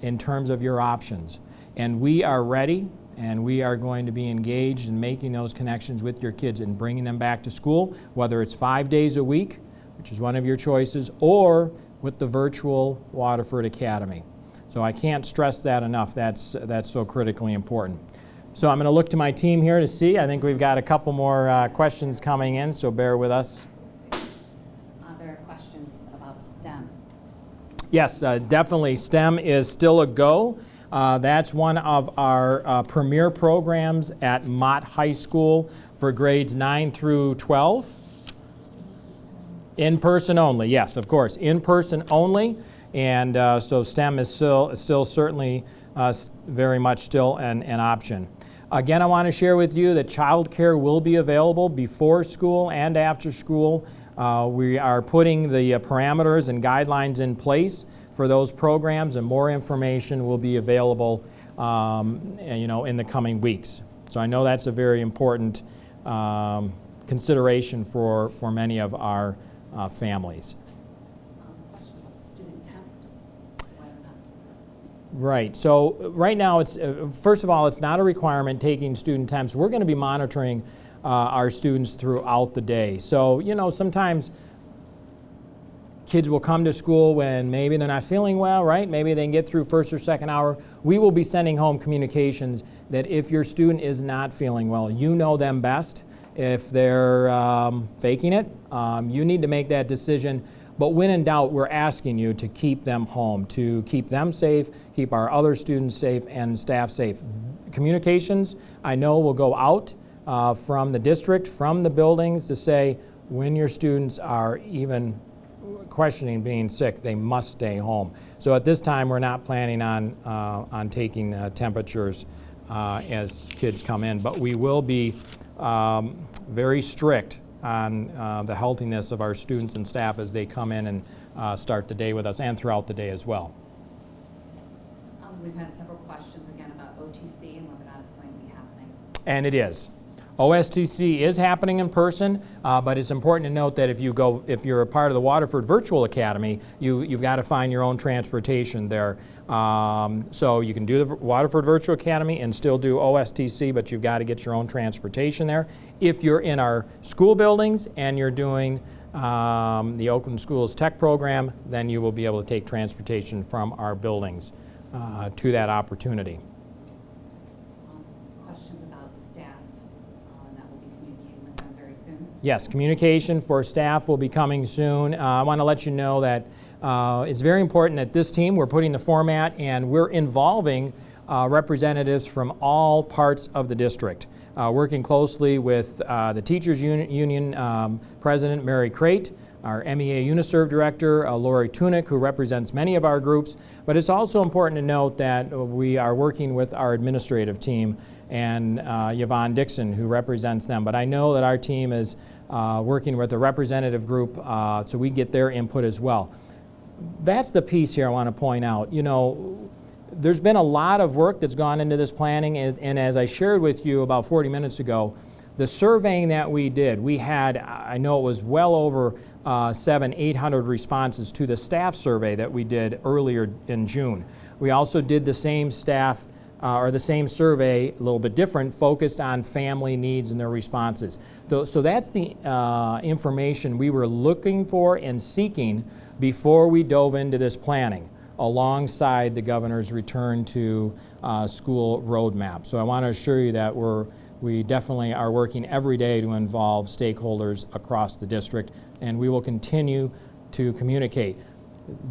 in terms of your options. And we are ready, and we are going to be engaged in making those connections with your kids and bringing them back to school, whether it's 5 days a week, which is one of your choices, or with the virtual Waterford Academy. So I can't stress that enough. That's so critically important. So I'm going to look to my team here to see. I think we've got a couple more questions coming in, so bear with us. There are questions about STEM. Yes, definitely. STEM is still a go. That's one of our premier programs at Mott High School for grades 9 through 12. In person only, yes, of course, in person only. And so STEM is still certainly very much still an option. Again, I want to share with you that childcare will be available before school and after school. We are putting the parameters and guidelines in place for those programs, and more information will be available in the coming weeks. So I know that's a very important consideration for many of our families. Question about student temps. Why not? Right. So right now, it's first of all, it's not a requirement taking student temps. We're going to be monitoring our students throughout the day. So sometimes kids will come to school when maybe they're not feeling well, right? Maybe they can get through first or second hour. We will be sending home communications that if your student is not feeling well, you know them best. If they're faking it, you need to make that decision. But when in doubt, we're asking you to keep them home, to keep them safe, keep our other students safe, and staff safe. Communications, I know, will go out from the district, from the buildings, to say when your students are even questioning being sick, they must stay home. So at this time, we're not planning on taking temperatures as kids come in, but we will be very strict on the healthiness of our students and staff as they come in and start the day with us and throughout the day as well. We've had several questions again about OTC and whether or not it's going to be happening. And it is. OSTC is happening in person, but it's important to note that if you're a part of the Waterford Virtual Academy, you've got to find your own transportation there. So you can do the Waterford Virtual Academy and still do OSTC, but you've got to get your own transportation there. If you're in our school buildings and you're doing the Oakland Schools Tech program, then you will be able to take transportation from our buildings to that opportunity. Questions about staff, and that will be communicating with them very soon. Yes, communication for staff will be coming soon. I want to let you know that it's very important that this team, we're putting the format and we're involving representatives from all parts of the district. Working closely with the Teachers Union President, Mary Crate, our MEA Uniserve Director, Lori Tunick, who represents many of our groups. But it's also important to note that we are working with our administrative team and Yvonne Dixon, who represents them. But I know that our team is working with a representative group, so we get their input as well. That's the piece here I want to point out. There's been a lot of work that's gone into this planning, and as I shared with you about 40 minutes ago, the surveying that we did, we had, I know it was well over 800 responses to the staff survey that we did earlier in June. We also did the same staff, or the same survey, a little bit different, focused on family needs and their responses. So that's the information we were looking for and seeking before we dove into this planning, alongside the governor's return to school roadmap. So I want to assure you that we definitely are working every day to involve stakeholders across the district, and we will continue to communicate.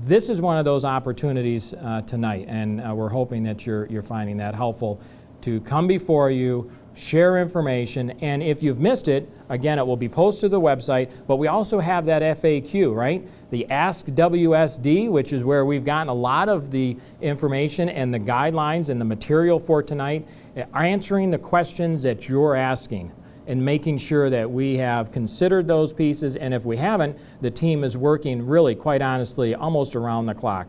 This is one of those opportunities tonight, and we're hoping that you're finding that helpful to come before you, share information, and if you've missed it, again, it will be posted to the website, but we also have that FAQ, right? The Ask WSD, which is where we've gotten a lot of the information and the guidelines and the material for tonight, answering the questions that you're asking and making sure that we have considered those pieces, and if we haven't, the team is working really, quite honestly, almost around the clock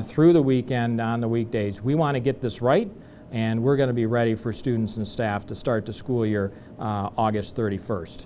through the weekend, on the weekdays. We want to get this right, and we're going to be ready for students and staff to start the school year August 31st.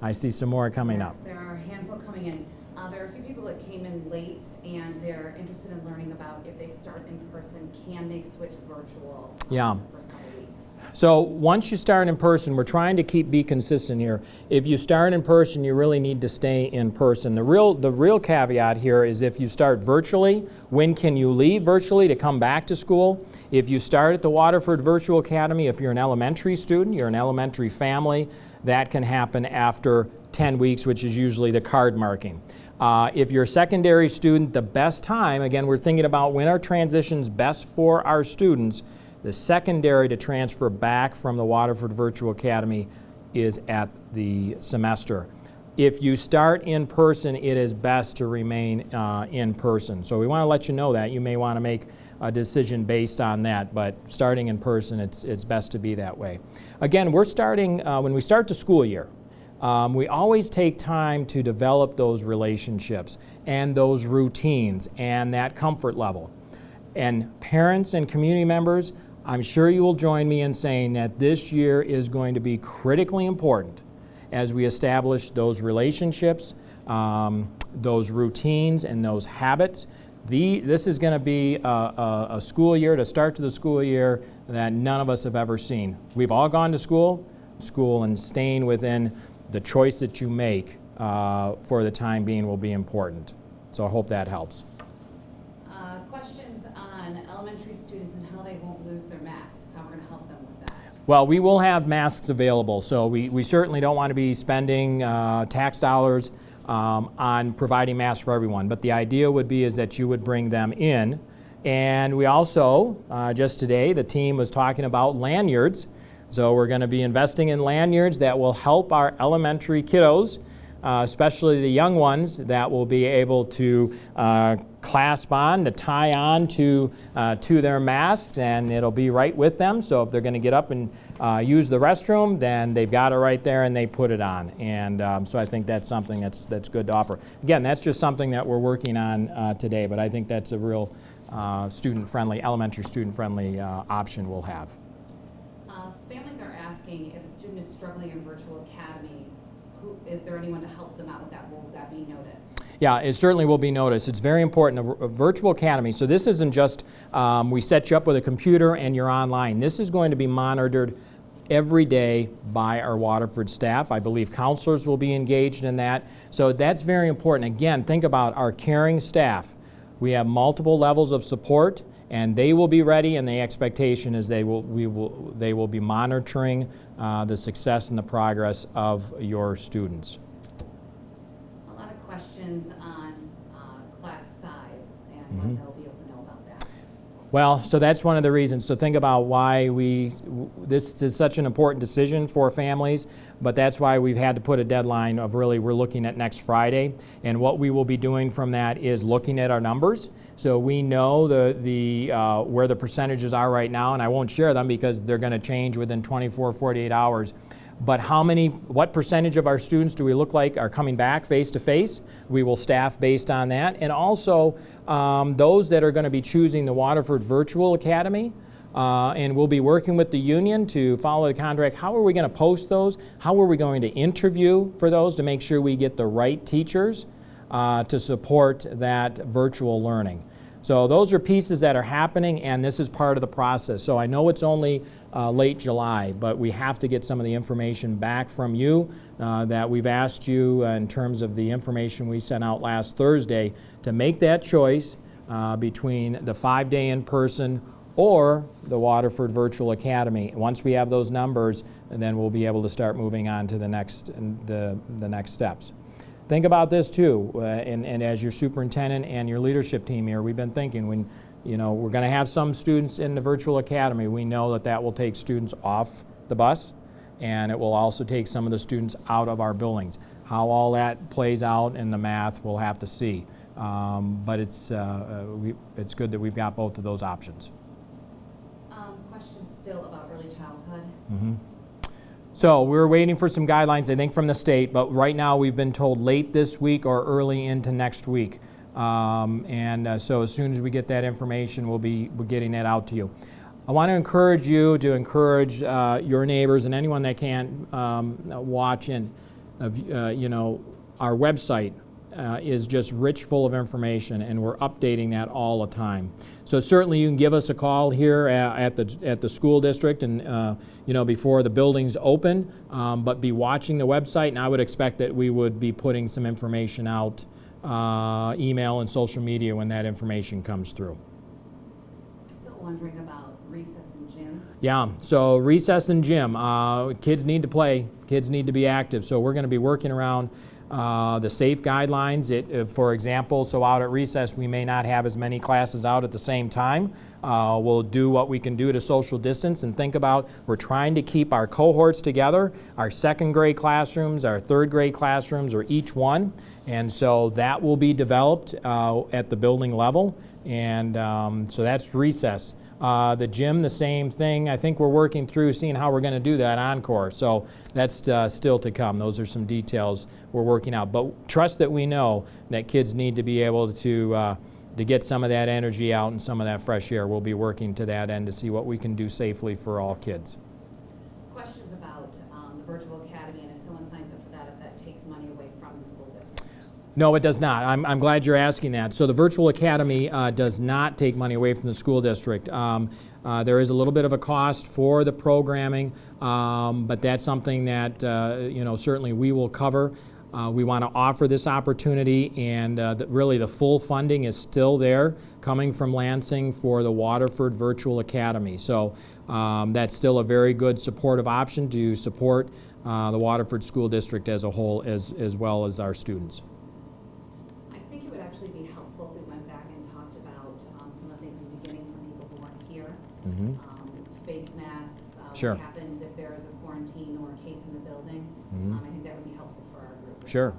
I see some more coming up. There are a handful coming in. There are a few people that came in late, and they're interested in learning about if they start in person, can they switch virtual Yeah. the first couple of weeks? So once you start in person, we're trying to be consistent here. If you start in person, you really need to stay in person. The real caveat here is if you start virtually, when can you leave virtually to come back to school? If you start at the Waterford Virtual Academy, if you're an elementary student, you're an elementary family, that can happen after 10 weeks, which is usually the card marking. If you're a secondary student, the best time, again, we're thinking about when our transition's best for our students. The secondary to transfer back from the Waterford Virtual Academy is at the semester. If you start in person, it is best to remain in person. So we want to let you know that. You may want to make a decision based on that, but starting in person, it's best to be that way. Again, we're starting, when we start the school year, we always take time to develop those relationships and those routines and that comfort level. And parents and community members, I'm sure you will join me in saying that this year is going to be critically important as we establish those relationships, those routines, and those habits. This is going to be a school year, to start to the school year, that none of us have ever seen. We've all gone to school, and staying within the choice that you make for the time being will be important. So I hope that helps. Questions on elementary students and how they won't lose their masks, how we're going to help them with that. Well, we will have masks available, so we certainly don't want to be spending tax dollars on providing masks for everyone. But the idea would be is that you would bring them in. And we also, just today, the team was talking about lanyards. So we're going to be investing in lanyards that will help our elementary kiddos, especially the young ones, that will be able to clasp on, to tie on to their masks, and it'll be right with them. So if they're going to get up and use the restroom, then they've got it right there and they put it on. And so I think that's something that's good to offer. Again, that's just something that we're working on today, but I think that's a real student-friendly, elementary student-friendly option we'll have. Families are asking if a student is struggling in virtual academy, is there anyone to help them out with that? Will that be noticed? Yeah, it certainly will be noticed. It's very important. A virtual academy, so this isn't just we set you up with a computer and you're online. This is going to be monitored every day by our Waterford staff. I believe counselors will be engaged in that. So that's very important. Again, think about our caring staff. We have multiple levels of support, and they will be ready, and the expectation is they will be monitoring the success and the progress of your students. A lot of questions on class size and what they'll be able to know about that. Well, so that's one of the reasons. So think about why this is such an important decision for families, but that's why we've had to put a deadline of really we're looking at next Friday. And what we will be doing from that is looking at our numbers. So we know where the percentages are right now, and I won't share them because they're going to change within 24, 48 hours. But what percentage of our students do we look like are coming back face-to-face? We will staff based on that. And also, those that are going to be choosing the Waterford Virtual Academy, and we'll be working with the union to follow the contract. How are we going to post those? How are we going to interview for those to make sure we get the right teachers to support that virtual learning? So those are pieces that are happening, and this is part of the process. So I know it's only late July, but we have to get some of the information back from you that we've asked you in terms of the information we sent out last Thursday to make that choice between the 5-day in-person or the Waterford Virtual Academy. Once we have those numbers, then we'll be able to start moving on to the next steps. Think about this too, and as your superintendent and your leadership team here, we've been thinking when, we're going to have some students in the virtual academy. We know that will take students off the bus, and it will also take some of the students out of our buildings. How all that plays out in the math, we'll have to see. But it's good that we've got both of those options. Question still about early childhood. Mm-hmm. So we're waiting for some guidelines, I think, from the state, but right now we've been told late this week or early into next week. So as soon as we get that information, we're getting that out to you. I want to encourage you to encourage your neighbors and anyone that can't watch in, our website, is just rich full of information, and we're updating that all the time. So certainly you can give us a call here at the school district and before the buildings open, but be watching the website, and I would expect that we would be putting some information out, email and social media when that information comes through. Still wondering about recess and gym. Yeah, so recess and gym, kids need to play, kids need to be active, so we're going to be working around the safe guidelines. For example, so out at recess we may not have as many classes out at the same time. We'll do what we can do to social distance and think about, we're trying to keep our cohorts together. Our second grade classrooms, our third grade classrooms are each one, and so that will be developed at the building level, and so that's recess. The gym, the same thing. I think we're working through seeing how we're going to do that encore. So that's still to come. Those are some details we're working out. But trust that we know that kids need to be able to get some of that energy out and some of that fresh air. We'll be working to that end to see what we can do safely for all kids. Questions about the virtual academy, and if someone signs up for that, if that takes money away from the school district? No, it does not. I'm glad you're asking that. So the virtual academy does not take money away from the school district. There is a little bit of a cost for the programming, but that's something that certainly we will cover. We want to offer this opportunity, and really the full funding is still there coming from Lansing for the Waterford Virtual Academy. So that's still a very good supportive option to support the Waterford School District as a whole, as well as our students. Be helpful if we went back and talked about some of the things in the beginning for people who weren't here. Mm-hmm. Face masks, Sure. What happens if there is a quarantine or a case in the building. Mm-hmm. I think that would be helpful for our group. Sure.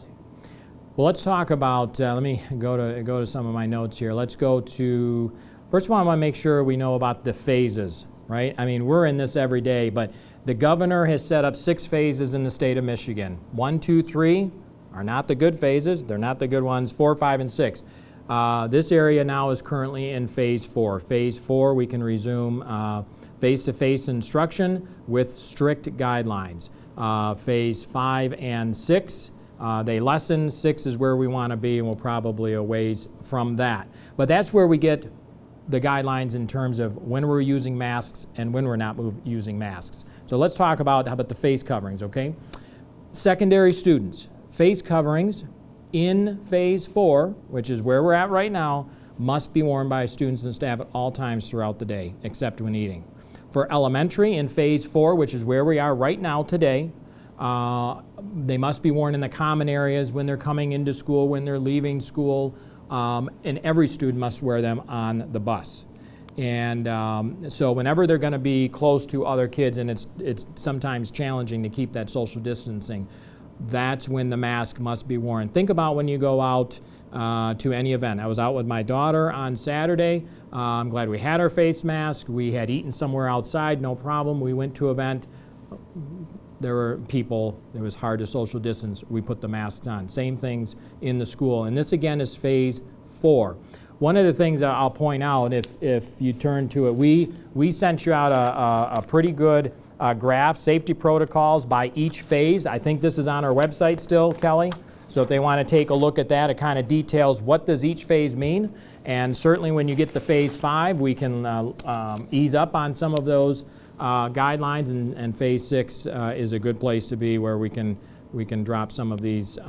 Well, let's talk about, let me go to some of my notes here. Let's go to, first of all, I want to make sure we know about the phases, right? I mean, we're in this every day, but the governor has set up 6 phases in the state of Michigan. 1, 2, 3 are not the good phases. They're not the good ones. 4, 5, and 6. This area now is currently in phase 4. Phase 4, we can resume face-to-face instruction with strict guidelines. Phase 5 and 6, they lessen. 6 is where we want to be, and we're probably a ways from that. But that's where we get the guidelines in terms of when we're using masks and when we're not using masks. So let's talk about how about the face coverings, okay? Secondary students. Face coverings in phase 4, which is where we're at right now, must be worn by students and staff at all times throughout the day, except when eating. For elementary in phase 4, which is where we are right now today, they must be worn in the common areas when they're coming into school, when they're leaving school, and every student must wear them on the bus. And so whenever they're going to be close to other kids, and it's sometimes challenging to keep that social distancing, that's when the mask must be worn. Think about when you go out to any event. I was out with my daughter on Saturday. I'm glad we had our face mask. We had eaten somewhere outside, no problem. We went to an event. There were people, it was hard to social distance. We put the masks on. Same things in the school. And this again is phase 4. One of the things that I'll point out, if you turn to it, we sent you out a pretty good graph, safety protocols by each phase. I think this is on our website still, Kelly. So if they want to take a look at that, it kind of details what does each phase mean. And certainly when you get to phase 5, we can ease up on some of those guidelines, and phase 6 is a good place to be, where we can drop some of these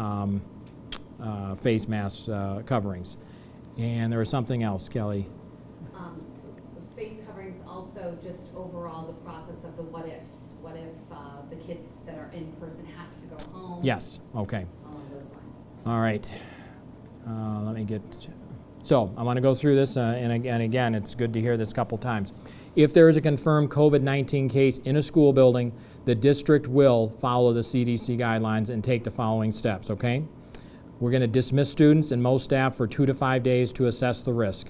face mask coverings. And there was something else, Kelly. Face coverings, also just overall the process of the what ifs. What if the kids that are in person have to go home? Yes, okay. Along those lines. All right. Let me get, so I want to go through this, and again, it's good to hear this a couple times. If there is a confirmed COVID-19 case in a school building, the district will follow the CDC guidelines and take the following steps, okay? We're going to dismiss students and most staff for 2 to 5 days to assess the risk.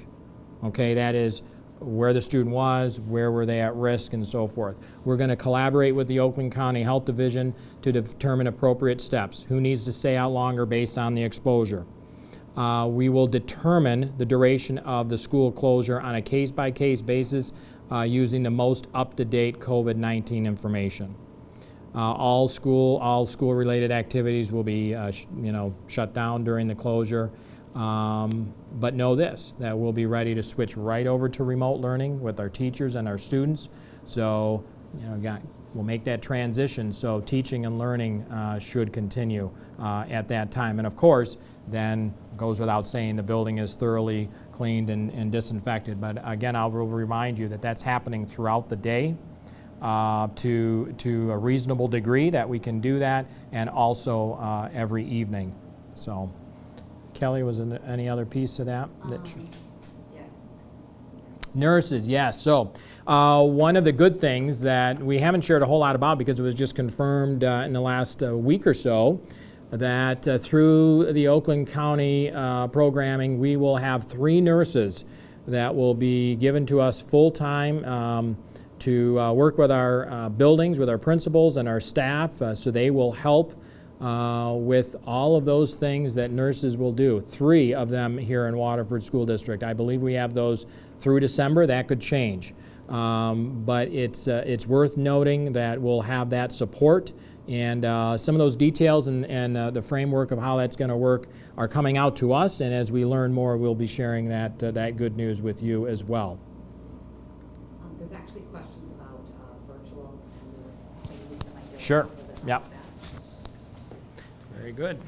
Okay, that is where the student was, where were they at risk, and so forth. We're going to collaborate with the Oakland County Health Division to determine appropriate steps. Who needs to stay out longer based on the exposure? We will determine the duration of the school closure on a case-by-case basis using the most up-to-date COVID-19 information. All school-related activities will be, shut down during the closure. But know this, that we'll be ready to switch right over to remote learning with our teachers and our students. So, we'll make that transition, so teaching and learning should continue at that time. And of course, then it goes without saying, the building is thoroughly cleaned and disinfected. But again, I will remind you that that's happening throughout the day to a reasonable degree that we can do that, and also every evening. So, Kelly, was there any other piece to that? Yes. Nurses, yes. So one of the good things that we haven't shared a whole lot about, because it was just confirmed in the last week or so, that through the Oakland County programming, we will have 3 nurses that will be given to us full-time to work with our buildings, with our principals and our staff, so they will help with all of those things that nurses will do. 3 of them here in Waterford School District. I believe we have those through December. That could change. But it's worth noting that we'll have that support, and some of those details and the framework of how that's going to work are coming out to us, and as we learn more, we'll be sharing that good news with you as well. There's actually questions about virtual and nurse things that might be Sure. a little bit about Yep. that. Very good.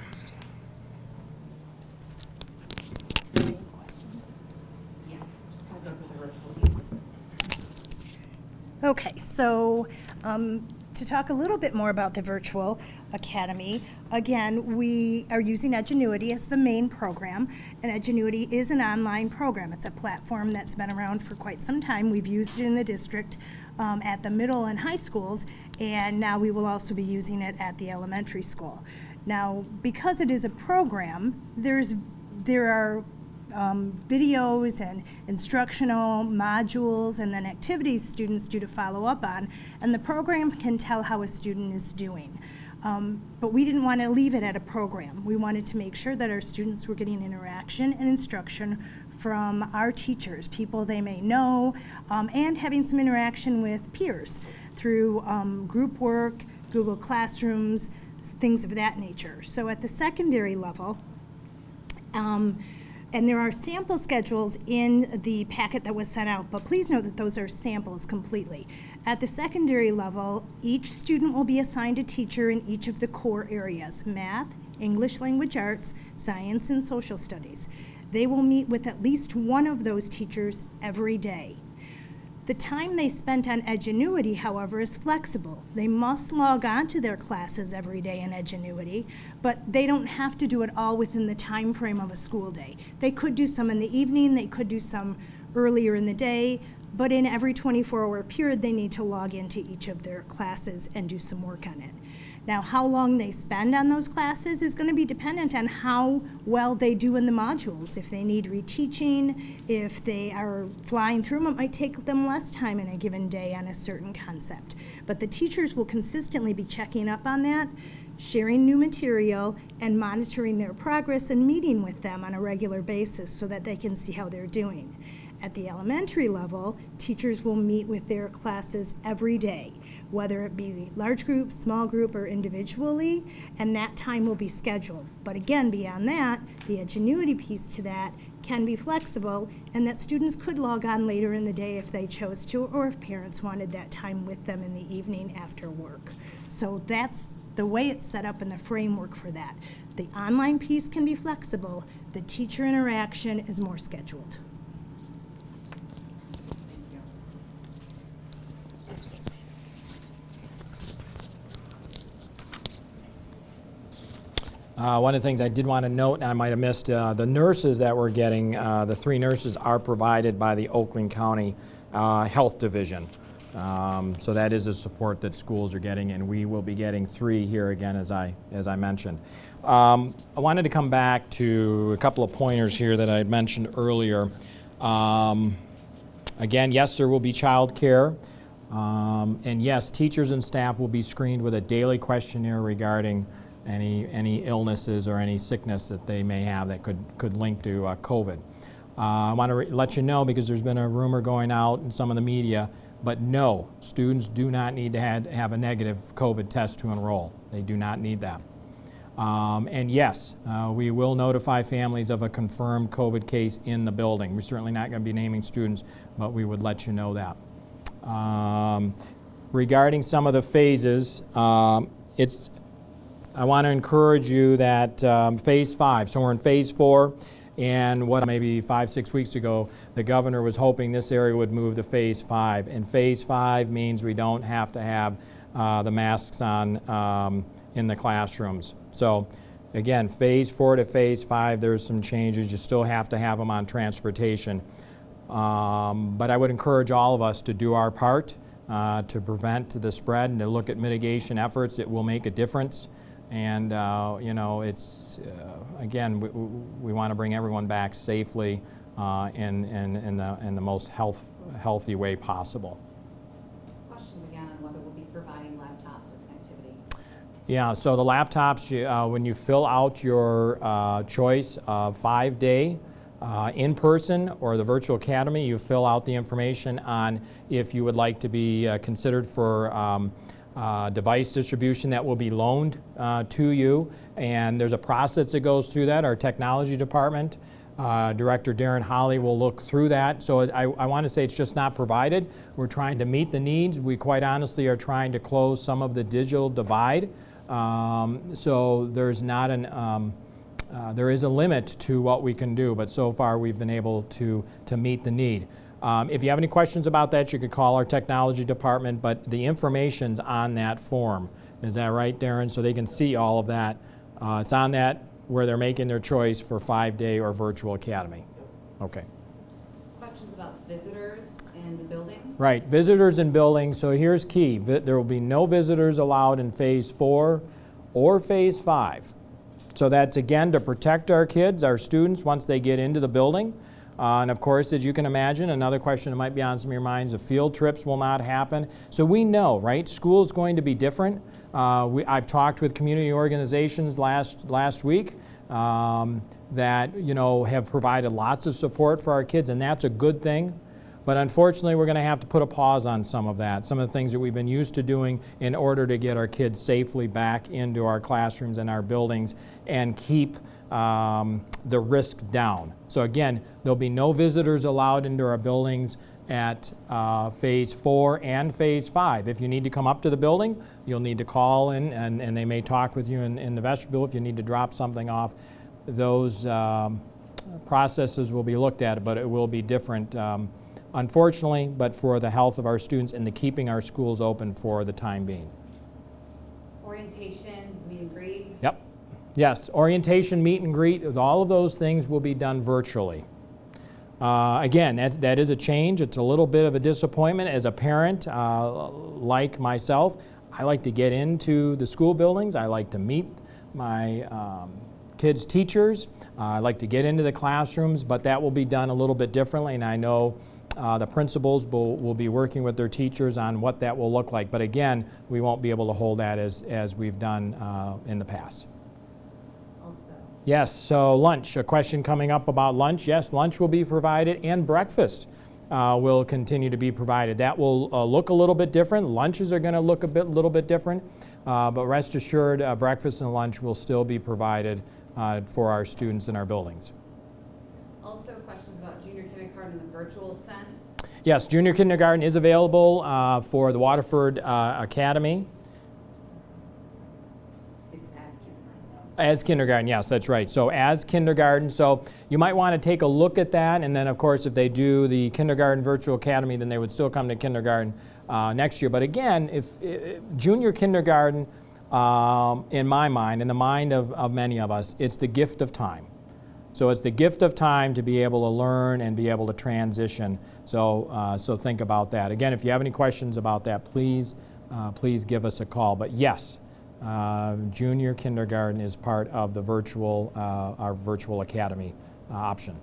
Any questions? Yeah, just kind of go through the virtual piece. Okay, so to talk a little bit more about the virtual academy, again, we are using Edgenuity as the main program, and Edgenuity is an online program. It's a platform that's been around for quite some time. We've used it in the district at the middle and high schools, and now we will also be using it at the elementary school. Now, because it is a program, there are videos and instructional modules and then activities students do to follow up on, and the program can tell how a student is doing. But we didn't want to leave it at a program. We wanted to make sure that our students were getting interaction and instruction from our teachers, people they may know, and having some interaction with peers through group work, Google Classrooms, things of that nature. So at the secondary level, and there are sample schedules in the packet that was sent out, but please note that those are samples completely. At the secondary level, each student will be assigned a teacher in each of the core areas: math, English language arts, science, and social studies. They will meet with at least one of those teachers every day. The time they spent on Edgenuity, however, is flexible. They must log on to their classes every day in Edgenuity, but they don't have to do it all within the time frame of a school day. They could do some in the evening, they could do some earlier in the day, but in every 24-hour period, they need to log into each of their classes and do some work on it. Now, how long they spend on those classes is going to be dependent on how well they do in the modules. If they need reteaching, if they are flying through them, it might take them less time in a given day on a certain concept. But the teachers will consistently be checking up on that, sharing new material, and monitoring their progress and meeting with them on a regular basis so that they can see how they're doing. At the elementary level, teachers will meet with their classes every day, whether it be large group, small group, or individually, and that time will be scheduled. But again, beyond that, the Edgenuity piece to that can be flexible, and that students could log on later in the day if they chose to, or if parents wanted that time with them in the evening after work. So that's the way it's set up in the framework for that. The online piece can be flexible. The teacher interaction is more scheduled. One of the things I did want to note, and I might have missed, the nurses that we're getting, the 3 nurses are provided by the Oakland County Health Division. So that is a support that schools are getting, and we will be getting 3 here again, as I mentioned. I wanted to come back to a couple of pointers here that I had mentioned earlier. Again, yes, there will be child care. And yes, teachers and staff will be screened with a daily questionnaire regarding any illnesses or any sickness that they may have that could link to COVID. I want to let you know, because there's been a rumor going out in some of the media But no, students do not need to have a negative COVID test to enroll. They do not need that. And yes, we will notify families of a confirmed COVID case in the building. We're certainly not going to be naming students, but we would let you know that. Regarding some of the phases, I want to encourage you that phase 5, so we're in phase 4, and what maybe 5-6 weeks ago, the governor was hoping this area would move to phase 5. And phase 5 means we don't have to have the masks on in the classrooms. So again, phase 4 to phase 5, there's some changes. You still have to have them on transportation. But I would encourage all of us to do our part to prevent the spread and to look at mitigation efforts. It will make a difference. And you know, it's again, we want to bring everyone back safely in the most healthy way possible. Questions again on whether we'll be providing laptops or connectivity? Yeah, so the laptops, when you fill out your choice of 5-day in person or the virtual academy, you fill out the information on if you would like to be considered for device distribution that will be loaned to you, and there's a process that goes through that. Our technology department, Director Darren Holly will look through that. So I want to say it's just not provided. We're trying to meet the needs. We quite honestly are trying to close some of the digital divide. So there's not there is a limit to what we can do, but so far we've been able to meet the need. If you have any questions about that, you could call our technology department, but the information's on that form. Is that right, Darren? So they can see all of that. It's on that where they're making their choice for 5-day or virtual academy. Okay. Questions about visitors and the buildings? Right, visitors and buildings. So here's key. There will be no visitors allowed in phase 4 or phase 5. So that's again to protect our kids, our students, once they get into the building. And of course, as you can imagine, another question that might be on some of your minds, the field trips will not happen. So we know, right, school is going to be different. I've talked with community organizations last week that, you know, have provided lots of support for our kids, and that's a good thing. But unfortunately, we're going to have to put a pause on some of that, some of the things that we've been used to doing in order to get our kids safely back into our classrooms and our buildings and keep the risk down. So again, there'll be no visitors allowed into our buildings at phase 4 and phase 5. If you need to come up to the building, you'll need to call in, and they may talk with you in the vestibule if you need to drop something off. Those processes will be looked at, but it will be different, unfortunately, but for the health of our students and the keeping our schools open for the time being. Orientations, meet and greet? Yep. Yes, orientation, meet and greet, all of those things will be done virtually. Again, that is a change. It's a little bit of a disappointment as a parent like myself. I like to get into the school buildings. I like to meet my kids' teachers. I like to get into the classrooms, but that will be done a little bit differently, and I know the principals will be working with their teachers on what that will look like. But again, we won't be able to hold that as we've done in the past. Yes, so lunch, a question coming up about lunch. Yes, lunch will be provided and breakfast will continue to be provided. That will look a little bit different. Lunches are going to look a little bit different, but rest assured breakfast and lunch will still be provided for our students in our buildings. Also questions about junior kindergarten in the virtual sense? Yes, junior kindergarten is available for the Waterford Academy. As kindergarten, yes, that's right. So as kindergarten, so you might want to take a look at that, and then of course if they do the kindergarten virtual academy, then they would still come to kindergarten next year. But again, if junior kindergarten, in my mind, in the mind of many of us, it's the gift of time. So it's the gift of time to be able to learn and be able to transition. So so think about that. Again, if you have any questions about that, please give us a call. But yes, junior kindergarten is part of the virtual, our virtual academy option.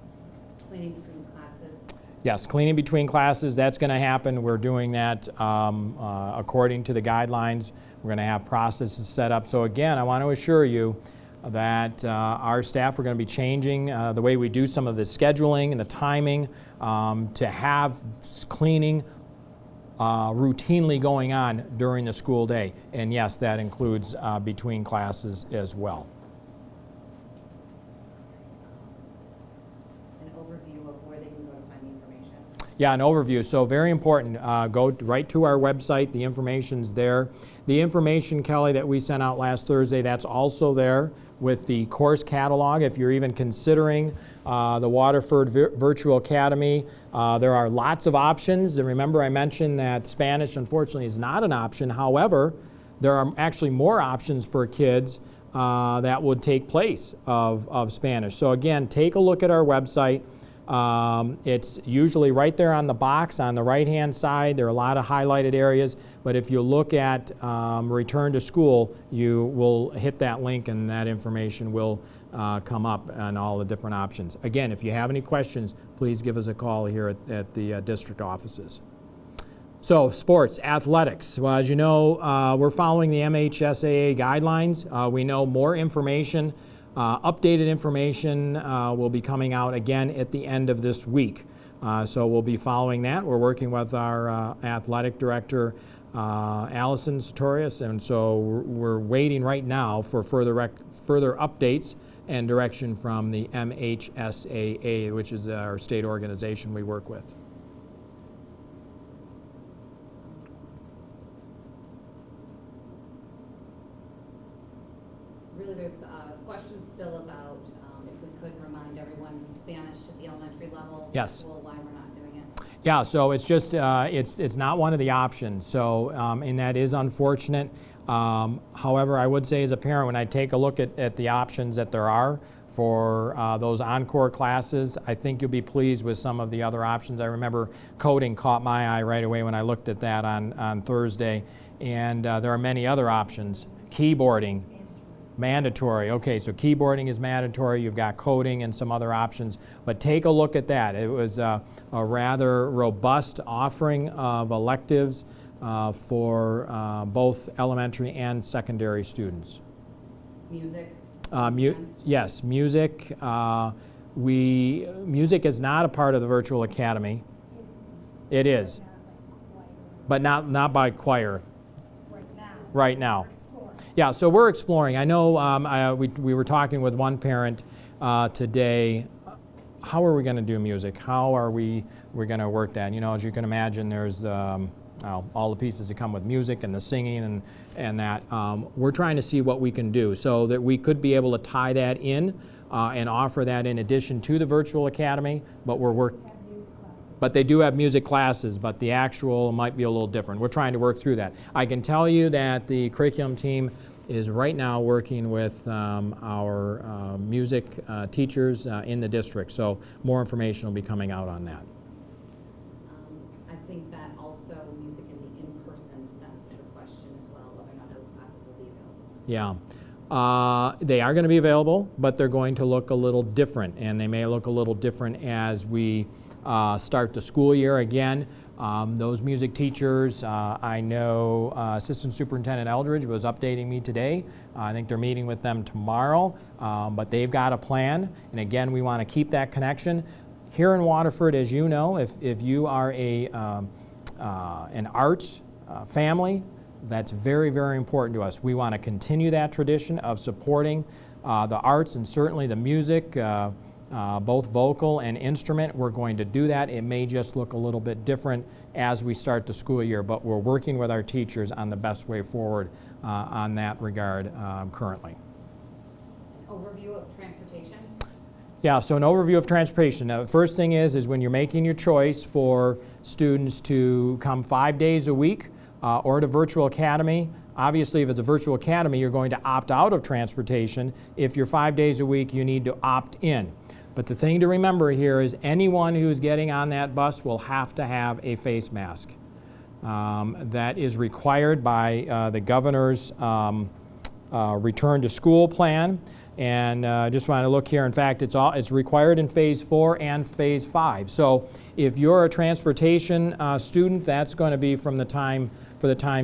Cleaning between classes? Yes, cleaning between classes, that's going to happen. We're doing that according to the guidelines. We're going to have processes set up. So again, I want to assure you that our staff are going to be changing the way we do some of the scheduling and the timing to have cleaning routinely going on during the school day. And yes, that includes between classes as well. An overview of where they can go to find the information. Yeah, an overview. So very important. Go right to our website. The information's there. The information, Kelly, that we sent out last Thursday, that's also there with the course catalog. If you're even considering the Waterford Virtual Academy, there are lots of options. And remember, I mentioned that Spanish, unfortunately, is not an option. However, there are actually more options for kids that would take place of Spanish. So again, take a look at our website. It's usually right there on the box on the right-hand side. There are a lot of highlighted areas, but if you look at Return to School, you will hit that link and that information will come up on all the different options. Again, if you have any questions, please give us a call here at the district offices. So, sports, athletics. Well, as you know, we're following the MHSAA guidelines. We know more information. Updated information will be coming out again at the end of this week. So we'll be following that. We're working with our athletic director, Allison Sartorius, and so we're waiting right now for further updates and direction from the MHSAA, which is our state organization we work with. Really, there's questions still about if we could remind everyone Spanish at the elementary level. Yes. Well, why we're not doing it. Yeah, so it's just, it's not one of the options, so, and that is unfortunate. However, I would say as a parent, when I take a look at the options that there are for those encore classes, I think you'll be pleased with some of the other options. I remember coding caught my eye right away when I looked at that on Thursday, and there are many other options. Keyboarding. Mandatory. Okay, so keyboarding is mandatory. You've got coding and some other options, but take a look at that. It was a rather robust offering of electives for both elementary and secondary students. Music. Yes, music. Music is not a part of the virtual academy. It is, but not by choir. Right now. Yeah, so we're exploring. I know we were talking with one parent today. How are we going to do music? How are we're going to work that? You know, as you can imagine, there's all the pieces that come with music and the singing and that. We're trying to see what we can do so that we could be able to tie that in and offer that in addition to the virtual academy. But they do have music classes, but the actual might be a little different. We're trying to work through that. I can tell you that the curriculum team is right now working with our music teachers in the district, so more information will be coming out on that. I think that also music in the in-person sense is a question as well, whether or not those classes will be available. Yeah. They are going to be available, but they're going to look a little different, and they may look a little different as we start the school year again. Those music teachers, I know Assistant Superintendent Eldridge was updating me today. I think they're meeting with them tomorrow, but they've got a plan, and again, we want to keep that connection. Here in Waterford, as you know, if you are an arts family, that's very, very important to us. We want to continue that tradition of supporting the arts and certainly the music, both vocal and instrument. We're going to do that. It may just look a little bit different as we start the school year, but we're working with our teachers on the best way forward on that regard currently. Overview of transportation. Yeah, so an overview of transportation. Now, the first thing is when you're making your choice for students to come 5 days a week or to virtual academy, obviously if it's a virtual academy, you're going to opt out of transportation. If you're 5 days a week, you need to opt in. But the thing to remember here is anyone who's getting on that bus will have to have a face mask. That is required by the governor's return to school plan. And just want to look here. In fact, it's required in phase 4 and phase 5. So if you're a transportation student, that's going to be for the time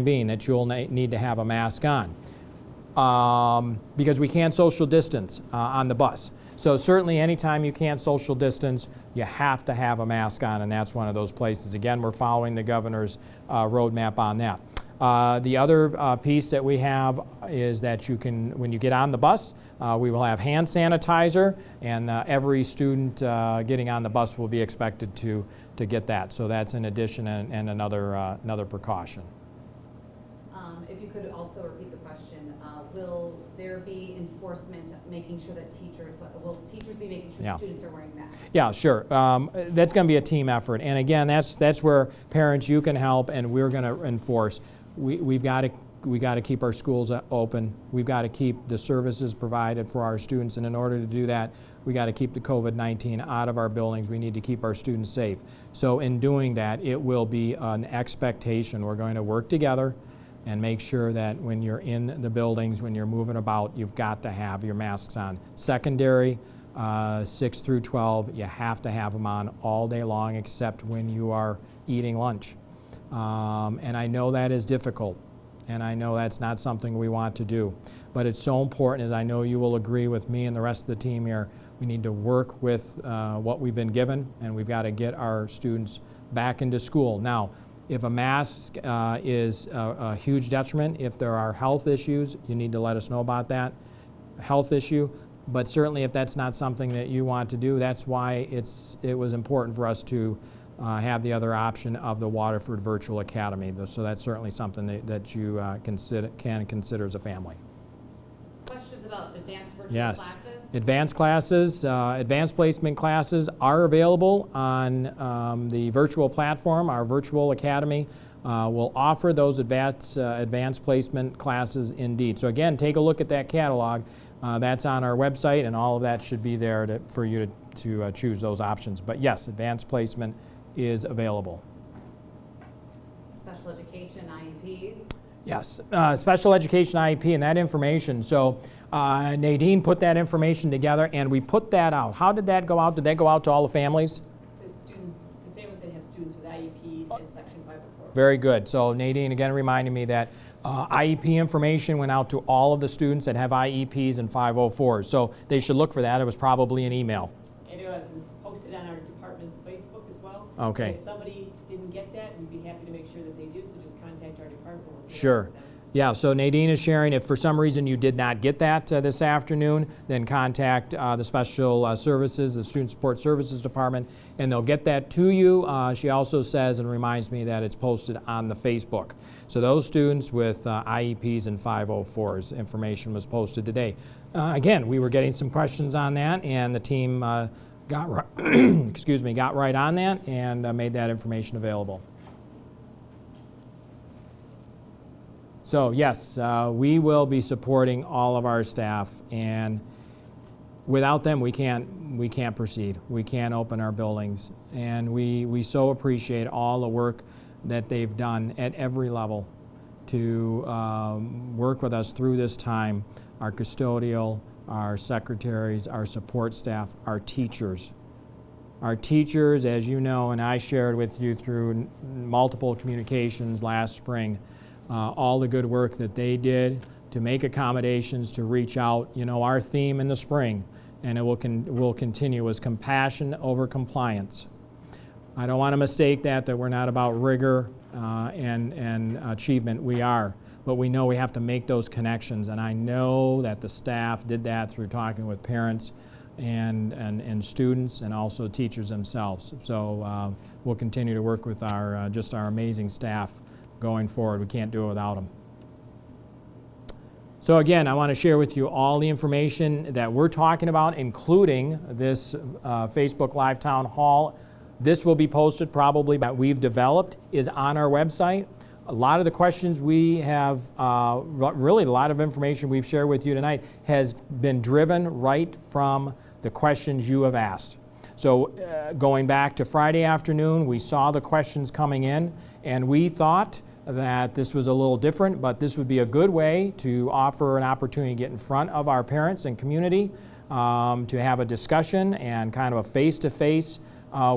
being that you'll need to have a mask on. Because we can't social distance on the bus. So certainly anytime you can't social distance, you have to have a mask on, and that's one of those places. Again, we're following the governor's roadmap on that. The other piece that we have is that you can, when you get on the bus, we will have hand sanitizer, and every student getting on the bus will be expected to get that. So that's an addition and another precaution. If you could also repeat the question, will there be enforcement making sure that will teachers be making sure students are wearing masks? Yeah, sure. That's going to be a team effort. And again, that's where parents, you can help, and we're going to enforce. We've got to keep our schools open. We've got to keep the services provided for our students, and in order to do that, we got to keep the COVID-19 out of our buildings. We need to keep our students safe. So in doing that, it will be an expectation. We're going to work together and make sure that when you're in the buildings, when you're moving about, you've got to have your masks on. Secondary, 6 through 12, you have to have them on all day long except when you are eating lunch. And I know that is difficult, and I know that's not something we want to do. But it's so important, as I know you will agree with me and the rest of the team here, we need to work with what we've been given, and we've got to get our students back into school. Now, if a mask is a huge detriment, if there are health issues, you need to let us know about that health issue. But certainly if that's not something that you want to do, that's why it was important for us to have the other option of the Waterford Virtual Academy. So that's certainly something that you can consider as a family. Questions about advanced virtual Yes. classes? Advanced classes, advanced placement classes are available on the virtual platform. Our virtual academy will offer those advanced placement classes indeed. So again, take a look at that catalog. That's on our website, and all of that should be there for you to choose those options. But yes, advanced placement is available. Special education, IEPs? Yes, special education IEP and that information. So Nadine put that information together, and we put that out. How did that go out? Did that go out to all the families? To students, the families that have students with IEPs and Section 504. Very good. So Nadine again reminded me that IEP information went out to all of the students that have IEPs and 504s. So they should look for that. It was probably an email. And it was posted on our department's Facebook as well. Okay. And if somebody didn't get that, we'd be happy to make sure that they do, so just contact our department. We'll get it Sure. to them. Yeah, so Nadine is sharing. If for some reason you did not get that this afternoon, then contact the Special Services, the Student Support Services Department, and they'll get that to you. She also says and reminds me that it's posted on the Facebook. So those students with IEPs and 504s, information was posted today. Again, we were getting some questions on that, and the team got right on that and made that information available. So yes, we will be supporting all of our staff, and without them, we can't proceed. We can't open our buildings, and we so appreciate all the work that they've done at every level to work with us through this time. Our custodial, our secretaries, our support staff, our teachers. Our teachers, as you know, and I shared with you through multiple communications last spring, all the good work that they did to make accommodations, to reach out. You know, our theme in the spring, and it will continue, was compassion over compliance. I don't want to mistake that we're not about rigor and achievement. We are, but we know we have to make those connections, and I know that the staff did that through talking with parents and students and also teachers themselves. So we'll continue to work with our just our amazing staff going forward. We can't do it without them. So again, I want to share with you all the information that we're talking about, including this Facebook Live Town Hall. This will be posted probably that we've developed is on our website. A lot of the questions we have, really a lot of information we've shared with you tonight has been driven right from the questions you have asked. So going back to Friday afternoon, we saw the questions coming in, and we thought that this was a little different, but this would be a good way to offer an opportunity to get in front of our parents and community, to have a discussion and kind of a face-to-face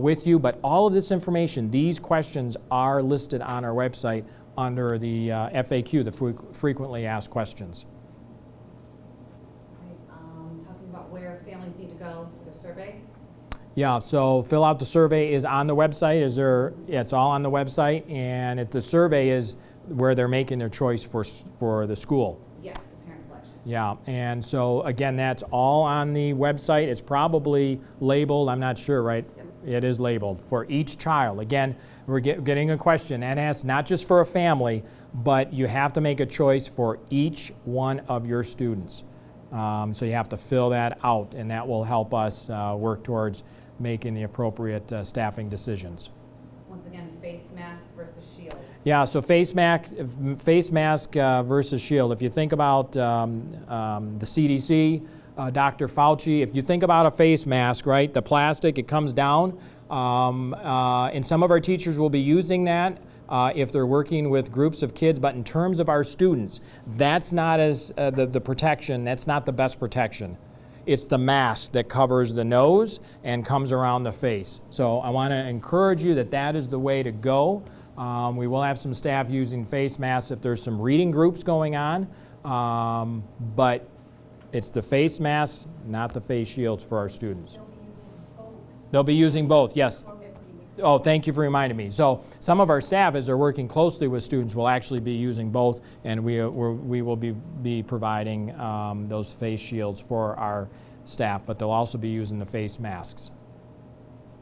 with you. But all of this information, these questions are listed on our website under the FAQ, the frequently asked questions. Talking about where families need to go their surveys? Yeah, so fill out the survey is on the website. Yeah, it's all on the website, and the survey is where they're making their choice for the school. Yes, the parent selection. Yeah, and so again, that's all on the website. It's probably labeled, I'm not sure, right? Yep. It is labeled for each child. Again, we're getting a question, and asks not just for a family, but you have to make a choice for each one of your students. So you have to fill that out, and that will help us work towards making the appropriate staffing decisions. Once again, face mask versus shield. Yeah, so face mask versus shield. If you think about the CDC, Dr. Fauci, if you think about a face mask, right, the plastic, it comes down, and some of our teachers will be using that if they're working with groups of kids, but in terms of our students, that's not the protection, that's not the best protection. It's the mask that covers the nose and comes around the face. So I want to encourage you that is the way to go. We will have some staff using face masks if there's some reading groups going on, but it's the face masks, not the face shields for our students. They'll be using both, yes. Oh, thank you for reminding me. So some of our staff, as they're working closely with students, will actually be using both, and we will be providing those face shields for our staff, but they'll also be using the face masks.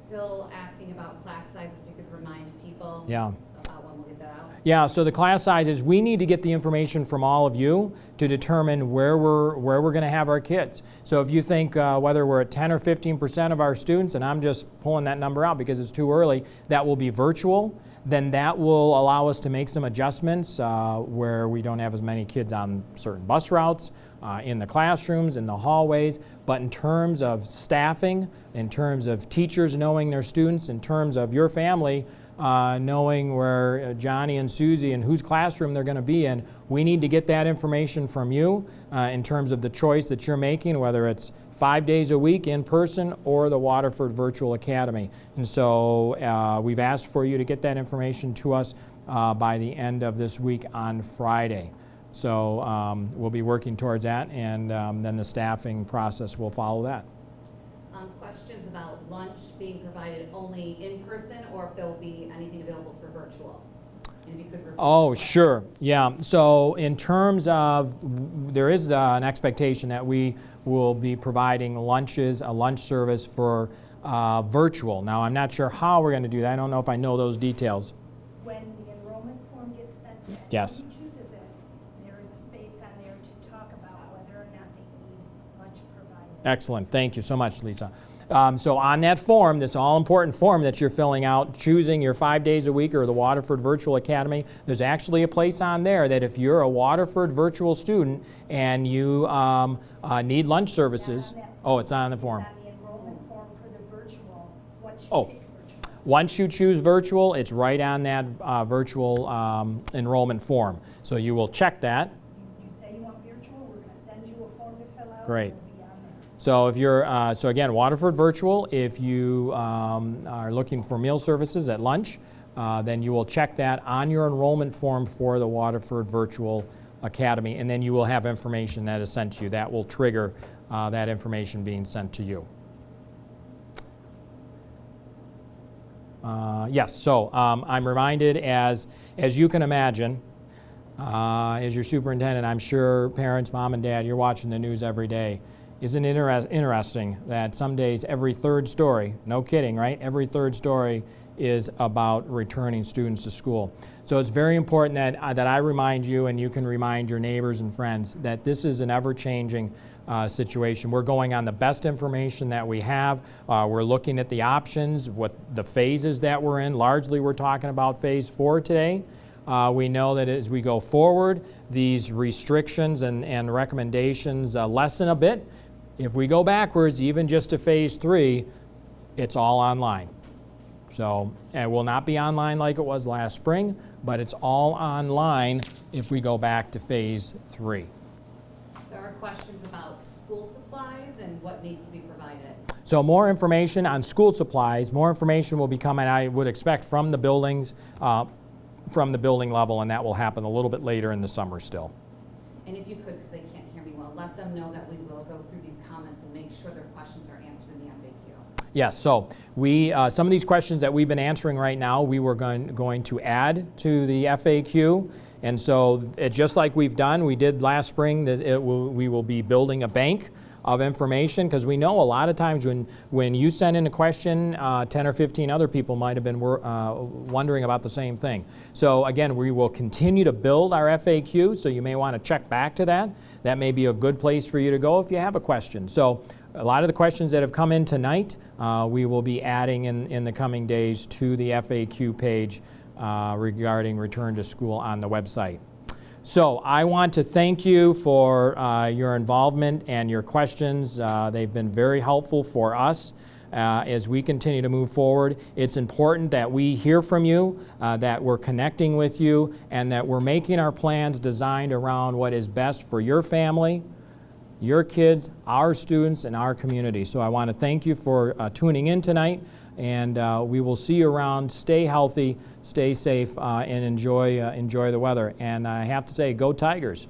Still asking about class sizes, you could remind people Yeah. about when we'll get that out. Yeah, so the class sizes, we need to get the information from all of you to determine where we're going to have our kids. So if you think whether we're at 10 or 15% of our students, and I'm just pulling that number out because it's too early, that will be virtual, then that will allow us to make some adjustments where we don't have as many kids on certain bus routes, in the classrooms, in the hallways. But in terms of staffing, in terms of teachers knowing their students, in terms of your family knowing where Johnny and Susie and whose classroom they're going to be in, we need to get that information from you in terms of the choice that you're making, whether it's 5 days a week in person or the Waterford Virtual Academy. And so we've asked for you to get that information to us by the end of this week on Friday. So we'll be working towards that, and then the staffing process will follow that. Questions about lunch being provided only in person, or if there will be anything available for virtual? And if you could repeat Oh, that. sure. Yeah. So in terms of, there is an expectation that we will be providing lunches, a lunch service for virtual. Now, I'm not sure how we're going to do that. I don't know if I know those details. When the enrollment form gets sent in, Yes. who chooses it, there is a space on there to talk about whether or not they need lunch provided. Excellent. Thank you so much, Lisa. So on that form, this all-important form that you're filling out, choosing your 5 days a week or the Waterford Virtual Academy, there's actually a place on there that if you're a Waterford virtual student and you need lunch services, it's on the form. It's on the enrollment form for the virtual, once you Oh. pick virtual. Once you choose virtual, it's right on that virtual enrollment form. So you will check that. You say you want virtual, we're going to send you a form to fill out. Great. It'll be on there. So if you're, so again, Waterford Virtual, if you are looking for meal services at lunch, then you will check that on your enrollment form for the Waterford Virtual Academy, and then you will have information that is sent to you. That will trigger that information being sent to you. Yes, so I'm reminded, as you can imagine, as your superintendent, I'm sure parents, mom and dad, you're watching the news every day. Isn't it interesting that some days every third story, no kidding, right? Every third story is about returning students to school. So it's very important that I remind you, and you can remind your neighbors and friends, that this is an ever-changing situation. We're going on the best information that we have. We're looking at the options, what the phases that we're in. Largely, we're talking about phase 4 today. We know that as we go forward, these restrictions and recommendations lessen a bit. If we go backwards, even just to phase 3, it's all online. So it will not be online like it was last spring, but it's all online if we go back to phase 3. There are questions about school supplies and what needs to be provided. So more information on school supplies, more information will be coming, I would expect, from the buildings, from the building level, and that will happen a little bit later in the summer still. And if you could, because they can't hear me well, let them know that we will go through these comments and make sure their questions are answered in the Yes, so we, some of these questions that we've been answering right now, we were going to add to the FAQ. And so just like we did last spring, we will be building a bank of information, because we know a lot of times when you send in a question, 10 or 15 other people might have been wondering about the same thing. So again, we will continue to build our FAQ, so you may want to check back to that. That may be a good place for you to go if you have a question. So a lot of the questions that have come in tonight, we will be adding in the coming days to the FAQ page regarding return to school on the website. So I want to thank you for your involvement and your questions. They've been very helpful for us as we continue to move forward. It's important that we hear from you, that we're connecting with you, and that we're making our plans designed around what is best for your family, your kids, our students, and our community. So I want to thank you for tuning in tonight, and we will see you around. Stay healthy, stay safe, and enjoy the weather. And I have to say, go Tigers.